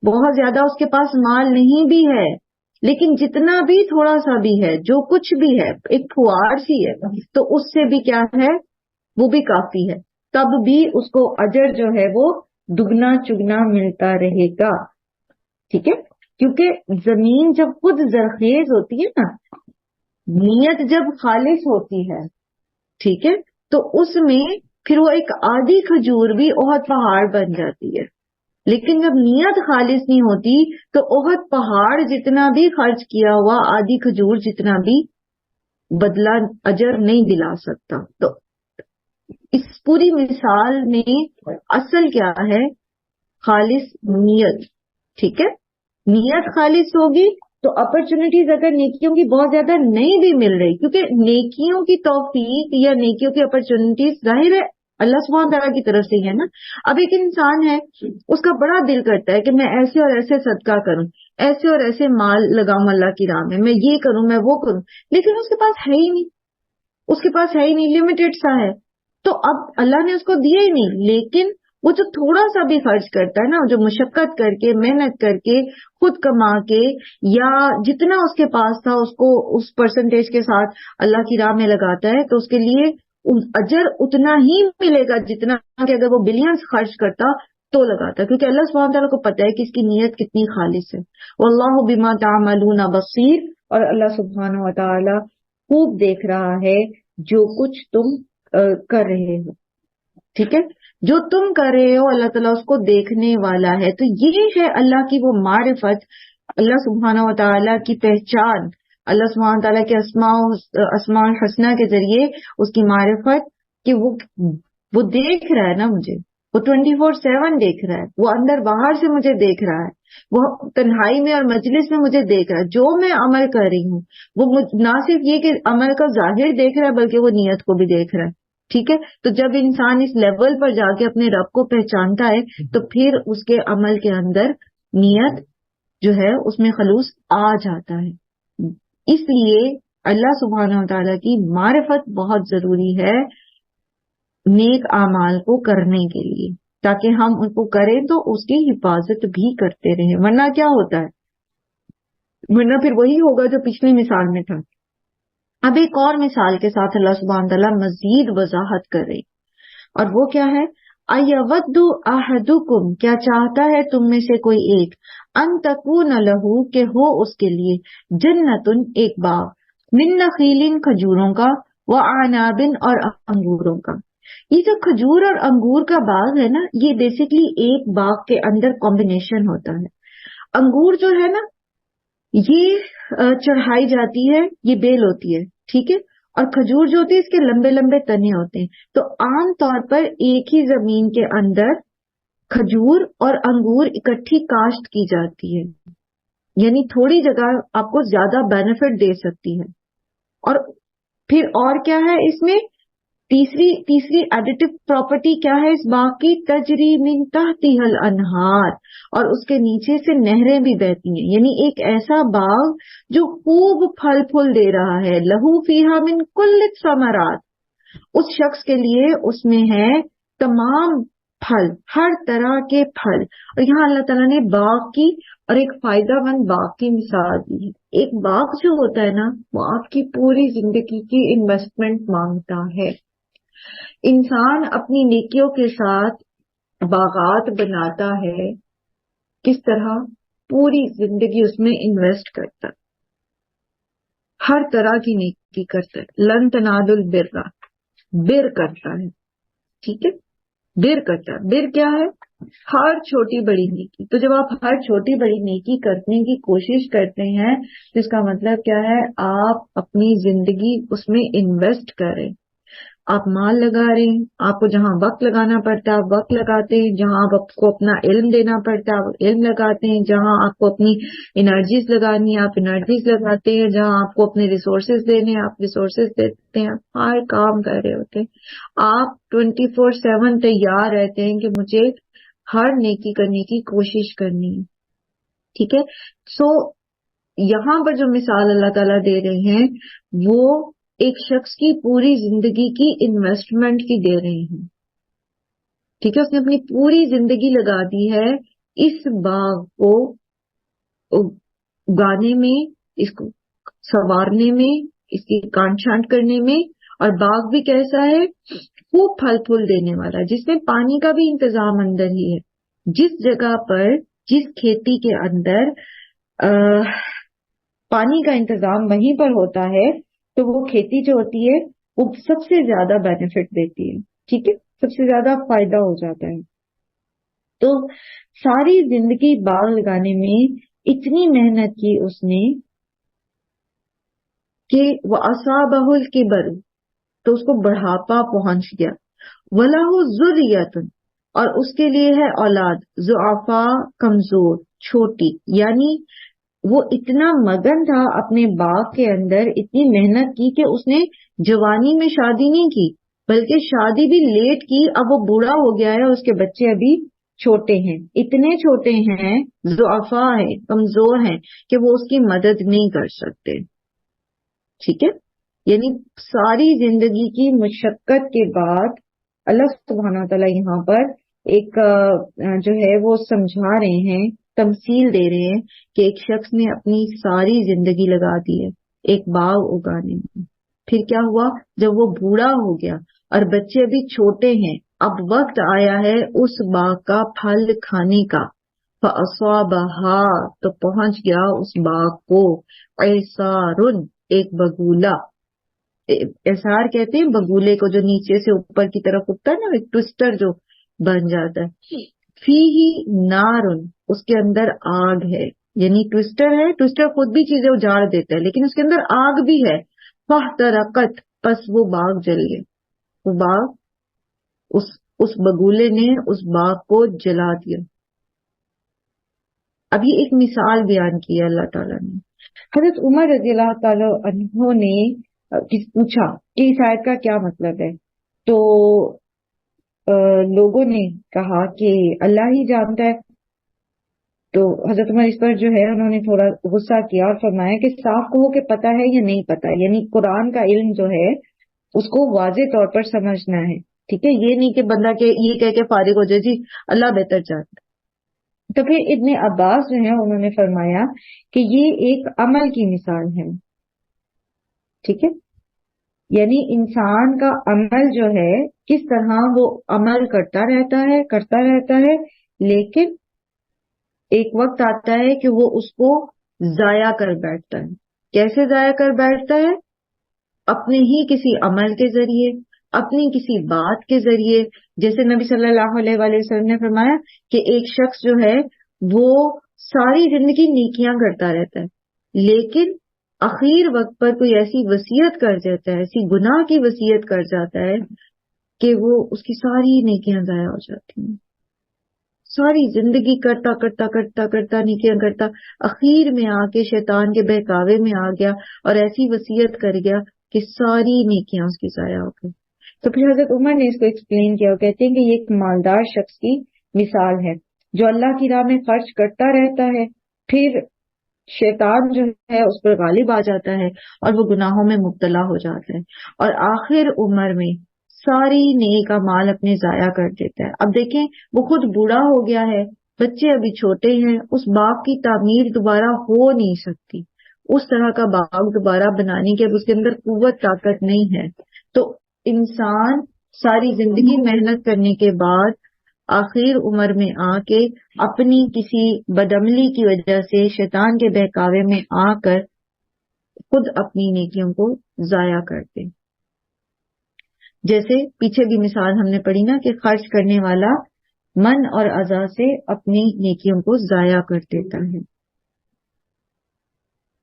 بہت زیادہ اس کے پاس مال نہیں بھی ہے، لیکن جتنا بھی تھوڑا سا بھی ہے، جو کچھ بھی ہے، ایک پھوار سی ہے، تو اس سے بھی کیا ہے؟ وہ بھی کافی ہے. تب بھی اس کو اجر جو ہے وہ دگنا چگنا ملتا رہے گا. ٹھیک ہے، کیونکہ زمین جب خود زرخیز ہوتی ہے نا، نیت جب خالص ہوتی ہے، ٹھیک ہے، تو اس میں پھر وہ ایک آدھی کھجور بھی احد پہاڑ بن جاتی ہے. لیکن جب نیت خالص نہیں ہوتی تو احد پہاڑ جتنا بھی خرچ کیا ہوا آدھی کھجور جتنا بھی بدلہ اجر نہیں دلا سکتا. تو اس پوری مثال میں اصل کیا ہے؟ خالص نیت. ٹھیک ہے، نیت خالص ہوگی تو اپرچونٹیز اگر نیکیوں کی بہت زیادہ نہیں بھی مل رہی، کیونکہ نیکیوں کی توفیق یا نیکیوں کی اپرچونٹیز ظاہر ہے اللہ سبحانہ تعالیٰ کی طرف سے ہی ہے نا. اب ایک انسان ہے، اس کا بڑا دل کرتا ہے کہ میں ایسے اور ایسے صدقہ کروں، ایسے اور ایسے مال لگاؤں اللہ کی راہ میں یہ کروں، میں وہ کروں، لیکن اس کے پاس ہے ہی نہیں، اس کے پاس ہے ہی نہیں، لمیٹڈ سا ہے. تو اب اللہ نے اس کو دیا ہی نہیں. لیکن وہ جو تھوڑا سا بھی خرچ کرتا ہے نا، جو مشقت کر کے، محنت کر کے، خود کما کے، یا جتنا اس کے پاس تھا اس کو اس پرسنٹیج کے ساتھ اللہ کی راہ میں لگاتا ہے، تو اس کے لیے اجر اتنا ہی ملے گا جتنا کہ اگر وہ بلینز خرچ کرتا تو لگاتا، کیونکہ اللہ سبحانہ تعالیٰ کو پتہ ہے کہ اس کی نیت کتنی خالص ہے. واللہ بما تعملون بصیر، اور اللہ سبحانہ و تعالیٰ خوب دیکھ رہا ہے جو کچھ تم کر رہے ہو. ٹھیک ہے، جو تم کر رہے ہو اللہ تعالیٰ اس کو دیکھنے والا ہے. تو یہ ہے اللہ کی وہ معرفت، اللہ سبحانہ و تعالیٰ کی پہچان، اللہ سبحانہ تعالیٰ کے اسماء الحسنہ کے ذریعے اس کی معرفت، کہ وہ دیکھ رہا ہے نا مجھے، وہ 24/7 دیکھ رہا ہے، وہ اندر باہر سے مجھے دیکھ رہا ہے، وہ تنہائی میں اور مجلس میں مجھے دیکھ رہا ہے. جو میں عمل کر رہی ہوں وہ نہ صرف یہ کہ عمل کا ظاہر دیکھ رہا ہے بلکہ وہ نیت کو بھی دیکھ رہا ہے. ٹھیک ہے، تو جب انسان اس لیول پر جا کے اپنے رب کو پہچانتا ہے تو پھر اس کے عمل کے اندر نیت جو ہے اس میں خلوص آ جاتا ہے. اس لیے اللہ سبحانہ و تعالیٰ کی معرفت بہت ضروری ہے نیک اعمال کو کرنے کے لیے، تاکہ ہم ان کو کریں تو اس کی حفاظت بھی کرتے رہیں. ورنہ کیا ہوتا ہے؟ ورنہ پھر وہی ہوگا جو پچھلی مثال میں تھا. اب ایک اور مثال کے ساتھ اللہ سبحانہ تعالیٰ مزید وضاحت کر رہے، اور وہ کیا ہے؟ اَيَوَدُّ أَحَدُكُمْ، کیا چاہتا ہے تم میں سے کوئی ایک، ان تکون لہو، کہ ہو اس کے لیے، جنتن، ایک باغ، من نخیل، کھجوروں کا، وعناب، اور انگوروں کا. یہ جو کھجور اور انگور کا باغ ہے نا، یہ بیسیکلی ایک باغ کے اندر کمبینیشن ہوتا ہے. انگور جو ہے نا یہ چڑھائی جاتی ہے، یہ بیل ہوتی ہے، ٹھیک ہے، اور کھجور جو ہوتی ہے اس کے لمبے لمبے تنے ہوتے ہیں. تو عام طور پر ایک ہی زمین کے اندر کھجور اور انگور اکٹھی کاشت کی جاتی ہے، یعنی تھوڑی جگہ آپ کو زیادہ بینیفٹ دے سکتی ہے. اور پھر اور کیا ہے اس میں؟ تیسری ایڈیٹو پراپرٹی کیا ہے اس باغ کی؟ تجری من تحتها الانہار، اور اس کے نیچے سے نہریں بھی بہتی ہیں. یعنی ایک ایسا باغ جو خوب پھل پھول دے رہا ہے. لہو فیہا من کل الثمرات، اس شخص کے لیے اس میں ہے تمام پھل، ہر طرح کے پھل. اور یہاں اللہ تعالیٰ نے باغ کی اور ایک فائدہ مند باغ کی مثال دی ہے. ایک باغ جو ہوتا ہے نا وہ آپ کی پوری زندگی کی انویسٹمنٹ مانگتا ہے. انسان اپنی نیکیوں کے ساتھ باغات بناتا ہے، کس طرح؟ پوری زندگی اس میں انویسٹ کرتا ہے، ہر طرح کی نیکی کرتا ہے. لن تنالوا البر، بر کرتا ہے، ٹھیک ہے، بر کرتا ہے. بر کیا ہے؟ ہر چھوٹی بڑی نیکی. تو جب آپ ہر چھوٹی بڑی نیکی کرنے کی کوشش کرتے ہیں تو اس کا مطلب کیا ہے؟ آپ اپنی زندگی اس میں انویسٹ کریں. آپ مال لگا رہے ہیں، آپ کو جہاں وقت لگانا پڑتا ہے آپ وقت لگاتے ہیں، جہاں آپ کو اپنا علم دینا پڑتا ہے آپ علم لگاتے ہیں، جہاں آپ کو اپنی انرجیز لگانی ہے آپ انرجیز لگاتے ہیں، جہاں آپ کو اپنے ریسورسز دینے ہیں آپ ریسورسز دیتے ہیں، ہر کام کر رہے ہوتے ہیں۔ آپ 24/7 تیار رہتے ہیں کہ مجھے ہر نیکی کرنے کی کوشش کرنی ہے، ٹھیک ہے۔ سو یہاں پر جو مثال اللہ تعالیٰ دے رہے ہیں وہ ایک شخص کی پوری زندگی کی انویسٹمنٹ کی دے رہے ہیں، ٹھیک ہے۔ اس نے اپنی پوری زندگی لگا دی ہے اس باغ کو اگانے میں، اس کو سنوارنے میں، اس کی کانٹ چھانٹ کرنے میں، اور باغ بھی کیسا ہے، خوب پھل پھول دینے والا، جس میں پانی کا بھی انتظام اندر ہی ہے۔ جس جگہ پر، جس کھیتی کے اندر پانی کا انتظام وہیں پر ہوتا ہے تو وہ کھیتی جو ہوتی ہے وہ سب سے زیادہ بینیفٹ دیتی ہے، ٹھیک ہے، سب سے زیادہ فائدہ ہو جاتا ہے۔ تو ساری زندگی باغ لگانے میں اتنی محنت کی اس نے کہ وہ اصابہ الکبر، تو اس کو بڑھاپا پہنچ گیا، وَلَهُ ذُرِّيَّةٌ، اور اس کے لیے ہے اولاد، ضعفاء کمزور چھوٹی، یعنی وہ اتنا مگن تھا اپنے باغ کے اندر، اتنی محنت کی کہ اس نے جوانی میں شادی نہیں کی بلکہ شادی بھی لیٹ کی، اب وہ بوڑھا ہو گیا ہے، اس کے بچے ابھی چھوٹے ہیں، اتنے چھوٹے ہیں، ضعفاء ہیں، کمزور ہیں کہ وہ اس کی مدد نہیں کر سکتے، ٹھیک ہے۔ یعنی ساری زندگی کی مشقت کے بعد اللہ سبحانہ تعالیٰ یہاں پر ایک جو ہے وہ سمجھا رہے ہیں، تمثیل دے رہے ہیں کہ ایک شخص نے اپنی ساری زندگی لگا دی ہے ایک باغ اگانے میں، پھر کیا ہوا، جب وہ بوڑھا ہو گیا اور بچے ابھی چھوٹے ہیں، اب وقت آیا ہے اس باغ کا پھل کھانے کا، فَأَصَابَهَا، تو پہنچ گیا اس باغ کو عِصَارٌ، ایک بگولا، اعصار کہتے ہیں بگولے کو جو نیچے سے اوپر کی طرف اٹھتا ہے نا، ایک ٹوسٹر جو بن جاتا ہے، فیہ نارن، اس کے اندر آگ ہے، یعنی ٹوسٹر ہے، ٹوسٹر خود بھی چیزیں اجاڑ دیتا ہے لیکن اس کے اندر آگ بھی ہے، فاحترقت، پس وہ باغ جل گئے، وہ باغ اس بگولے نے اس باغ کو جلا دیا۔ اب یہ ایک مثال بیان کی ہے اللہ تعالیٰ نے۔ حضرت عمر رضی اللہ تعالیٰ عنہ نے پوچھا کہ اس آیت کا کیا مطلب ہے، تو لوگوں نے کہا کہ اللہ ہی جانتا ہے، تو حضرت عمر اس پر جو ہے انہوں نے تھوڑا غصہ کیا اور فرمایا کہ صاف کہو کہ پتہ ہے یا نہیں پتہ، یعنی قرآن کا علم جو ہے اس کو واضح طور پر سمجھنا ہے، ٹھیک ہے، یہ نہیں کہ بندہ کہ یہ کہہ کے فارغ ہو جائے جی اللہ بہتر جانتا۔ تو پھر ابن عباس جو ہے انہوں نے فرمایا کہ یہ ایک عمل کی مثال ہے، ٹھیک ہے، یعنی انسان کا عمل جو ہے کس طرح وہ عمل کرتا رہتا ہے لیکن ایک وقت آتا ہے کہ وہ اس کو ضائع کر بیٹھتا ہے۔ کیسے ضائع کر بیٹھتا ہے؟ اپنے ہی کسی عمل کے ذریعے، اپنی کسی بات کے ذریعے، جیسے نبی صلی اللہ علیہ وآلہ وسلم نے فرمایا کہ ایک شخص جو ہے وہ ساری زندگی نیکیاں کرتا رہتا ہے لیکن اخیر وقت پر کوئی ایسی وصیت کر جاتا ہے، ایسی گناہ کی وصیت کر جاتا ہے کہ وہ اس کی ساری نیکیاں ضائع ہو جاتی ہیں، ساری زندگی کرتا نیکیاں کرتا، اخیر میں آ کے شیطان کے بہکاوے میں آ گیا اور ایسی وصیت کر گیا کہ ساری نیکیاں اس کی ضائع ہو گئی۔ تو پھر حضرت عمر نے اس کو ایکسپلین کیا، وہ کہتے ہیں کہ یہ ایک مالدار شخص کی مثال ہے جو اللہ کی راہ میں خرچ کرتا رہتا ہے، پھر شیطان جو ہے اس پر غالب آ جاتا ہے اور وہ گناہوں میں مبتلا ہو جاتا ہے اور آخر عمر میں ساری نیک مال اپنے ضائع کر دیتا ہے۔ اب دیکھیں وہ خود بوڑھا ہو گیا ہے، بچے ابھی چھوٹے ہیں، اس باغ کی تعمیر دوبارہ ہو نہیں سکتی، اس طرح کا باغ دوبارہ بنانے کی اب اس کے اندر قوت طاقت نہیں ہے۔ تو انسان ساری زندگی محنت کرنے کے بعد آخر عمر میں آ کے اپنی کسی بدعملی کی وجہ سے شیطان کے بہکاوے میں آ کر خود اپنی نیکیوں کو ضائع کرتے، جیسے پیچھے بھی مثال ہم نے پڑھی نا کہ خرچ کرنے والا من اور اذى سے اپنی نیکیوں کو ضائع کر دیتا ہے۔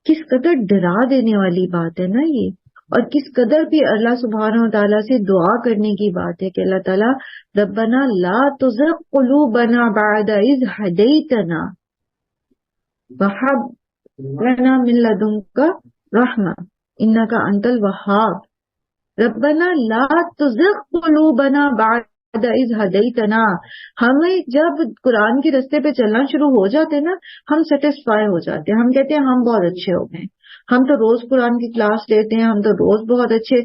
کس قدر ڈرا دینے والی بات ہے نا یہ، اور کس قدر بھی اللہ سبحانہ و تعالیٰ سے دعا کرنے کی بات ہے کہ اللہ تعالیٰ ربنا لا تزغ قلوبنا بعد اذ ہدیتنا وہب لنا من لدنک رحمہ انک انت الوہاب. ربنا لا تزغ قلوبنا بعد اذ ہدیتنا. ہمیں جب قرآن کے رستے پہ چلنا شروع ہو جاتے نا ہم سیٹسفائی ہو جاتے ہیں, ہم کہتے ہیں ہم بہت اچھے ہو گئے, ہم تو روز قرآن کی کلاس لیتے ہیں, ہم تو روز بہت اچھے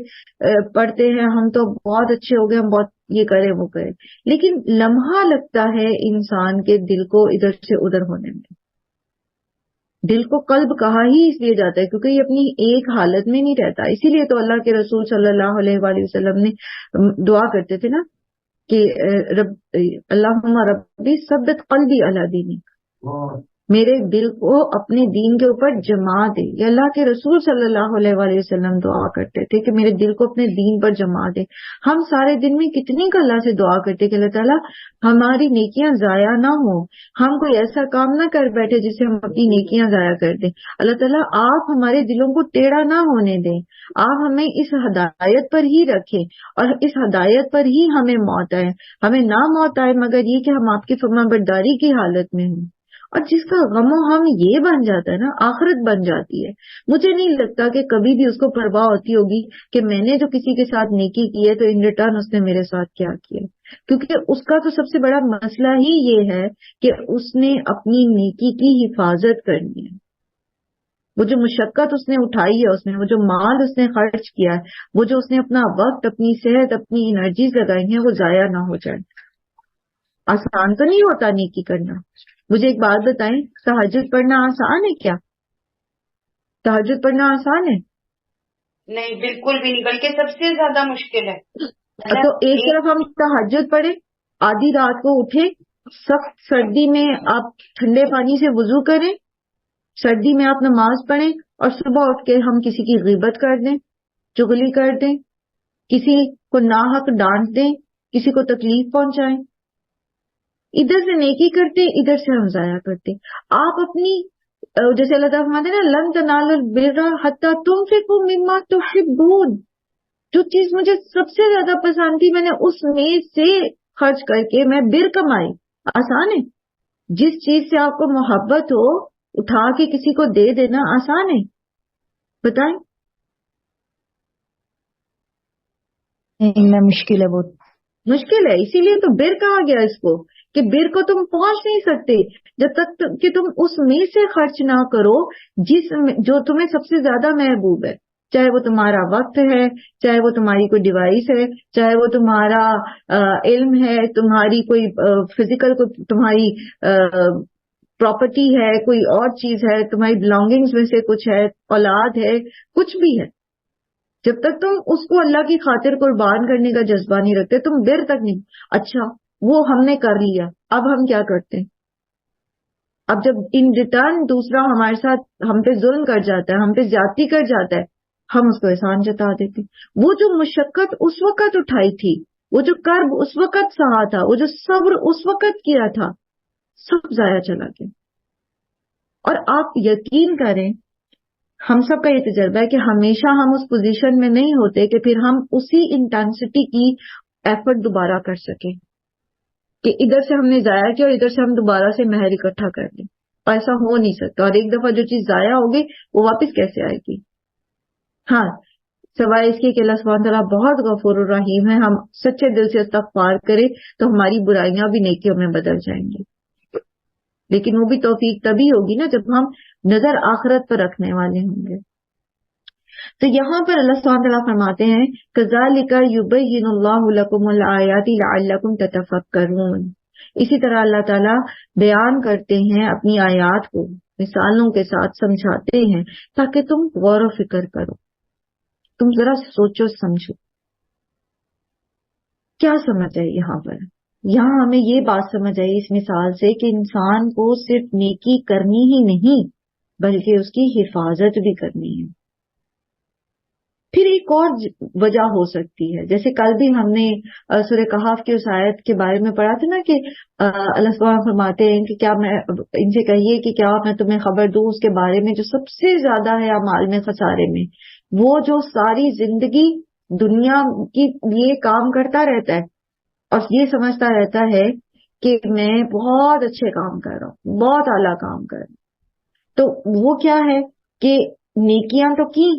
پڑھتے ہیں, ہم تو بہت اچھے ہو گئے, ہم بہت یہ کرے وہ کرے. لیکن لمحہ لگتا ہے انسان کے دل کو ادھر سے ادھر ہونے میں. دل کو قلب کہا ہی اس لیے جاتا ہے کیونکہ یہ اپنی ایک حالت میں نہیں رہتا. اسی لیے تو اللہ کے رسول صلی اللہ علیہ وآلہ وسلم نے دعا کرتے تھے نا کہ اللہم ربی ثبت قلبی علی دینک, میرے دل کو اپنے دین کے اوپر جما دے. یہ اللہ کے رسول صلی اللہ علیہ وآلہ وسلم دعا کرتے تھے کہ میرے دل کو اپنے دین پر جما دے. ہم سارے دن میں کتنی کا اللہ سے دعا کرتے کہ اللہ تعالیٰ ہماری نیکیاں ضائع نہ ہوں, ہم کوئی ایسا کام نہ کر بیٹھے جس سے ہم اپنی نیکیاں ضائع کر دیں. اللہ تعالیٰ آپ ہمارے دلوں کو ٹیڑھا نہ ہونے دیں, آپ ہمیں اس ہدایت پر ہی رکھیں اور اس ہدایت پر ہی ہمیں موت آئے. ہمیں نہ موت آئے مگر یہ کہ ہم آپ کی فرمانبرداری کی حالت میں ہوں. اور جس کا غم و ہم یہ بن جاتا ہے نا, آخرت بن جاتی ہے. مجھے نہیں لگتا کہ کبھی بھی اس کو پرواہ ہوتی ہوگی کہ میں نے جو کسی کے ساتھ نیکی کی ہے تو ان ریٹرن اس نے میرے ساتھ کیا کیا, کیونکہ اس کا تو سب سے بڑا مسئلہ ہی یہ ہے کہ اس نے اپنی نیکی کی حفاظت کرنی ہے. وہ جو مشقت اس نے اٹھائی ہے, اس میں وہ جو مال اس نے خرچ کیا ہے, وہ جو اس نے اپنا وقت, اپنی صحت, اپنی انرجیز لگائی ہیں, وہ ضائع نہ ہو جائے. آسان تو نہیں ہوتا نیکی کرنا. مجھے ایک بات بتائیں, تہجد پڑھنا آسان ہے کیا؟ تہجد پڑھنا آسان ہے؟ نہیں, بالکل بھی نہیں, بلکہ سب سے زیادہ مشکل ہے. تو ایک طرف ہم تہجد پڑھیں, آدھی رات کو اٹھیں, سخت سردی میں آپ ٹھنڈے پانی سے وضو کریں, سردی میں آپ نماز پڑھیں, اور صبح اٹھ کے ہم کسی کی غیبت کر دیں, چغلی کر دیں, کسی کو ناحق ڈانٹ دیں, کسی کو تکلیف پہنچائیں. ادھر سے نیکی کرتے, ادھر سے ہم ضائع کرتے. آپ اپنی جیسے اللہ تعالیٰ فرماتے ہیں نا لن تنالوا البر حتی تنفقوا مما تحبون, جو چیز مجھے سب سے زیادہ پسند تھی میں نے اس میں سے خرچ کر کے میں بر کمائی. آسان ہے؟ جس چیز سے آپ کو محبت ہو اٹھا کے کسی کو دے دینا آسان ہے؟ بتائیں. مشکل ہے, بہت مشکل ہے. اسی لیے تو بر کہا گیا اس کو کہ بر کو تم پہنچ نہیں سکتے جب تک کہ تم اس میں سے خرچ نہ کرو جو تمہیں سب سے زیادہ محبوب ہے, چاہے وہ تمہارا وقت ہے, چاہے وہ تمہاری کوئی ڈیوائس ہے, چاہے وہ تمہارا علم ہے, تمہاری کوئی فزیکل تمہاری پراپرٹی ہے, کوئی اور چیز ہے, تمہاری بلانگنگز میں سے کچھ ہے, اولاد ہے, کچھ بھی ہے. جب تک تم اس کو اللہ کی خاطر قربان کرنے کا جذبہ نہیں رکھتے تم بر تک نہیں. اچھا وہ ہم نے کر لیا, اب ہم کیا کرتے ہیں؟ اب جب ان ریٹرن دوسرا ہمارے ساتھ ہم پہ ظلم کر جاتا ہے, ہم پہ زیادتی کر جاتا ہے, ہم اس کو احسان جتا دیتے. وہ جو مشقت اس وقت اٹھائی تھی, وہ جو کرب اس وقت سہا تھا, وہ جو صبر اس وقت کیا تھا, سب ضائع چلا گیا. اور آپ یقین کریں ہم سب کا یہ تجربہ ہے کہ ہمیشہ ہم اس پوزیشن میں نہیں ہوتے کہ پھر ہم اسی انٹینسٹی کی ایفرٹ دوبارہ کر سکیں کہ ادھر سے ہم نے ضائع کیا اور ادھر سے ہم دوبارہ سے مہر اکٹھا کر دیں. ایسا ہو نہیں سکتا. اور ایک دفعہ جو چیز ضائع ہوگی وہ واپس کیسے آئے گی؟ ہاں, سوائے اس کے کہ اللہ سبحانہ تعالیٰ بہت غفور الرحیم ہے. ہم سچے دل سے استغفار کریں تو ہماری برائیاں بھی نیکیوں میں بدل جائیں گی. لیکن وہ بھی توفیق تبھی ہوگی نا جب ہم نظر آخرت پر رکھنے والے ہوں گے. تو یہاں پر اللہ سبحانہ تعالیٰ فرماتے ہیں کذالک یبین اللہ لکم الآیات لعلکم تتفکرون. اسی طرح اللہ تعالیٰ بیان کرتے ہیں اپنی آیات کو, مثالوں کے ساتھ سمجھاتے ہیں تاکہ تم غور و فکر کرو, تم ذرا سوچو سمجھو. کیا سمجھ آئی یہاں پر؟ یہاں ہمیں یہ بات سمجھ آئی اس مثال سے کہ انسان کو صرف نیکی کرنی ہی نہیں بلکہ اس کی حفاظت بھی کرنی ہے. پھر ایک اور وجہ ہو سکتی ہے, جیسے کل بھی ہم نے سورہ کہف کی اس آیت کے بارے میں پڑھا تھا نا کہ اللہ سبحانہ فرماتے ہیں کہ کیا میں ان سے کہیے کہ کیا میں تمہیں خبر دوں اس کے بارے میں جو سب سے زیادہ ہے اعمال میں خسارے میں, وہ جو ساری زندگی دنیا کی لیے کام کرتا رہتا ہے اور یہ سمجھتا رہتا ہے کہ میں بہت اچھے کام کر رہا ہوں، بہت اعلیٰ کام کر رہا ہوں، تو وہ کیا ہے کہ نیکیاں تو کی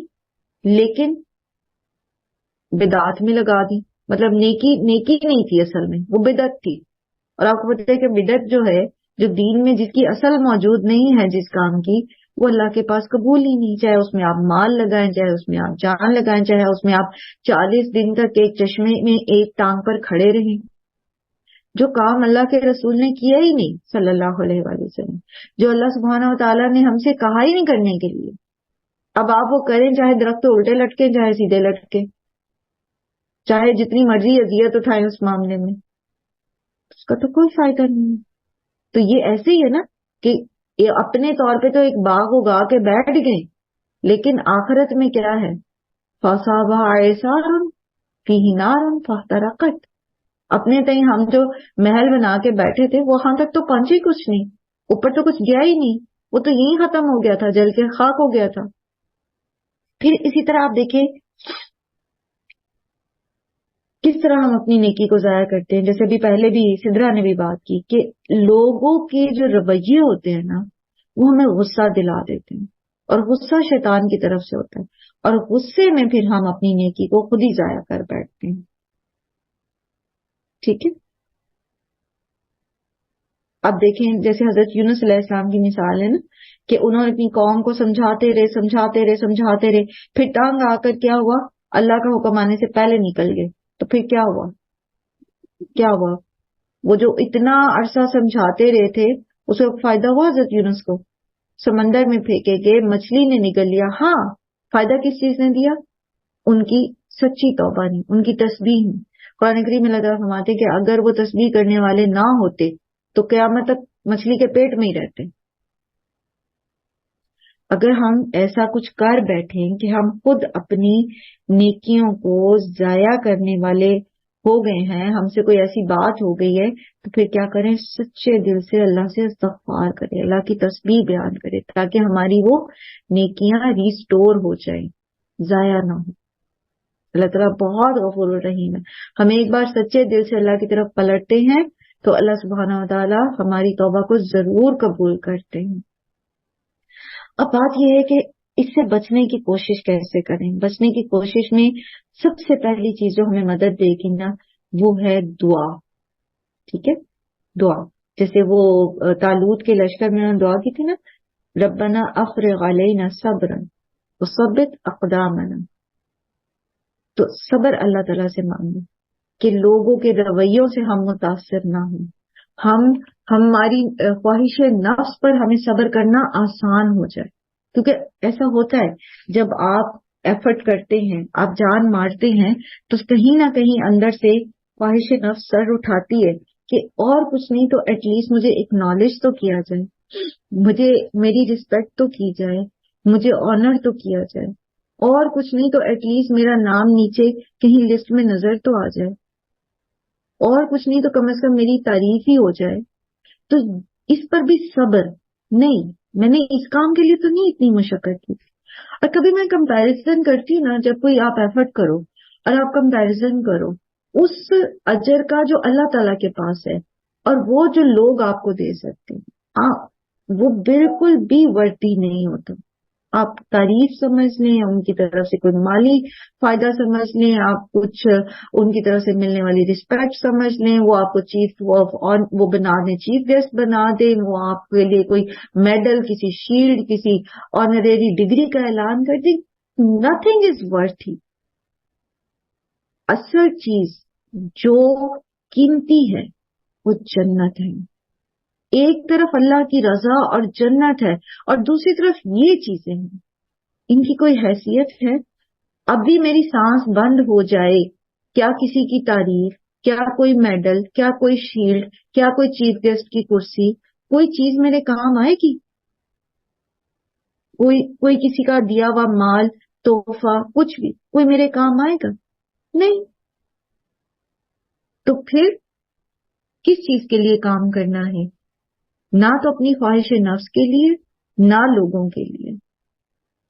لیکن بدعات میں لگا دی. مطلب نیکی نہیں تھی اصل میں، وہ بدعت تھی. اور آپ کو پتہ ہے کہ بدعت جو ہے، جو دین میں جس کی اصل موجود نہیں ہے جس کام کی، وہ اللہ کے پاس قبول ہی نہیں. چاہے اس میں آپ مال لگائیں، چاہے اس میں آپ جان لگائیں، چاہے اس میں آپ 40 دن تک ایک چشمے میں ایک ٹانگ پر کھڑے رہیں. جو کام اللہ کے رسول نے کیا ہی نہیں صلی اللہ علیہ وآلہ وسلم، جو اللہ سبحانہ و تعالیٰ نے ہم سے کہا ہی نہیں کرنے کے لیے، اب آپ وہ کریں، چاہے درخت الٹے لٹکے چاہے سیدھے لٹکے، چاہے جتنی مرضی اذیت اٹھائیں اس معاملے میں، اس کا تو کوئی فائدہ نہیں ہے. تو یہ ایسے ہی ہے نا کہ یہ اپنے طور پہ تو ایک باغ اگا کے بیٹھ گئے، لیکن آخرت میں کیا ہے؟ فَأَصَابَهَا عِصَارٌ فِيهِ نَارٌ فَاحْتَرَقَتْ. اپنے تئیں ہم جو محل بنا کے بیٹھے تھے وہاں تک تو پہنچے کچھ نہیں، اوپر تو کچھ گیا ہی نہیں، وہ تو یہیں ختم ہو گیا تھا، جل کے خاک ہو گیا تھا. پھر اسی طرح آپ دیکھیں کس طرح ہم اپنی نیکی کو ضائع کرتے ہیں. جیسے بھی پہلے بھی سدرا نے بھی بات کی کہ لوگوں کے جو رویے ہوتے ہیں نا وہ ہمیں غصہ دلا دیتے ہیں، اور غصہ شیطان کی طرف سے ہوتا ہے، اور غصے میں پھر ہم اپنی نیکی کو خود ہی ضائع کر بیٹھتے ہیں. ٹھیک ہے. اب دیکھیں جیسے حضرت یونس علیہ السلام کی مثال ہے نا کہ انہوں نے اپنی قوم کو سمجھاتے رہے، پھر ٹانگ آ کر کیا ہوا؟ اللہ کا حکم آنے سے پہلے نکل گئے. تو پھر کیا ہوا؟ وہ جو اتنا عرصہ سمجھاتے رہے تھے اس کو فائدہ ہوا حضرت یونس کو؟ سمندر میں پھینکے گئے، مچھلی نے نگل لیا. ہاں، فائدہ کس چیز نے دیا؟ ان کی سچی توبہ نہیں، ان کی تسبیح نہیں. قرآن کریم میں اللہ تعالیٰ فرماتے کہ اگر وہ تسبیح کرنے والے نہ ہوتے تو قیامت تک مچھلی کے پیٹ میں ہی رہتے. اگر ہم ایسا کچھ کر بیٹھیں کہ ہم خود اپنی نیکیوں کو ضائع کرنے والے ہو گئے ہیں، ہم سے کوئی ایسی بات ہو گئی ہے، تو پھر کیا کریں؟ سچے دل سے اللہ سے استغفار کریں، اللہ کی تسبیح بیان کریں تاکہ ہماری وہ نیکیاں ریسٹور ہو جائیں، ضائع نہ ہو. اللہ تعالیٰ بہت غفور الرحیم ہے. ہم ایک بار سچے دل سے اللہ کی طرف پلٹتے ہیں تو اللہ سبحانہ و تعالیٰ ہماری توبہ کو ضرور قبول کرتے ہیں. اب بات یہ ہے کہ اس سے بچنے کی کوشش کیسے کریں؟ بچنے کی کوشش میں سب سے پہلی چیز جو ہمیں مدد دے گی نا وہ ہے دعا. ٹھیک ہے، دعا. جیسے وہ طالوت کے لشکر میں انہوں نے دعا کی تھی نا، ربنا افرغ علینا صبرا وثبت اقدامنا. تو صبر اللہ تعالیٰ سے مانگو کہ لوگوں کے رویوں سے ہم متاثر نہ ہوں، ہماری خواہش نفس پر ہمیں صبر کرنا آسان ہو جائے. کیونکہ ایسا ہوتا ہے جب آپ ایفرٹ کرتے ہیں، آپ جان مارتے ہیں، تو کہیں نہ کہیں اندر سے خواہش نفس سر اٹھاتی ہے کہ اور کچھ نہیں تو ایٹ لیسٹ مجھے ایکنالج تو کیا جائے، مجھے میری رسپیکٹ تو کی جائے، مجھے آنر تو کیا جائے، اور کچھ نہیں تو ایٹ لیسٹ میرا نام نیچے کہیں لسٹ میں نظر تو آ جائے، اور کچھ نہیں تو کم از کم میری تعریف ہی ہو جائے. تو اس پر بھی صبر نہیں، میں نے اس کام کے لیے تو نہیں اتنی مشقت کی. اور کبھی میں کمپیریزن کرتی ہوں نا، جب کوئی آپ ایفرٹ کرو اور آپ کمپیریزن کرو اس اجر کا جو اللہ تعالیٰ کے پاس ہے اور وہ جو لوگ آپ کو دے سکتے ہیں، وہ بالکل بھی ورتی نہیں ہوتا. آپ تعریف سمجھ لیں، ان کی طرف سے کوئی مالی فائدہ سمجھ لیں، آپ کچھ ان کی طرف سے ملنے والی رسپیکٹ سمجھ لیں، وہ آپ کو وہ بنا دیں، چیف گیسٹ بنا دیں، وہ آپ کے لیے کوئی میڈل، کسی شیلڈ، کسی آنریری ڈگری کا اعلان کر دیں. Nothing is worthy. اصل چیز جو قیمتی ہے وہ جنت ہے. ایک طرف اللہ کی رضا اور جنت ہے اور دوسری طرف یہ چیزیں ہیں، ان کی کوئی حیثیت ہے؟ اب بھی میری سانس بند ہو جائے، کیا کسی کی تعریف، کیا کوئی میڈل، کیا کوئی شیلڈ، کیا کوئی چیف گیسٹ کی کرسی، کوئی چیز میرے کام آئے گی؟ کوئی کسی کا دیا ہوا مال، تحفہ، کچھ بھی کوئی میرے کام آئے گا؟ نہیں. تو پھر کس چیز کے لیے کام کرنا ہے؟ نہ تو اپنی خواہش نفس کے لیے، نہ لوگوں کے لیے.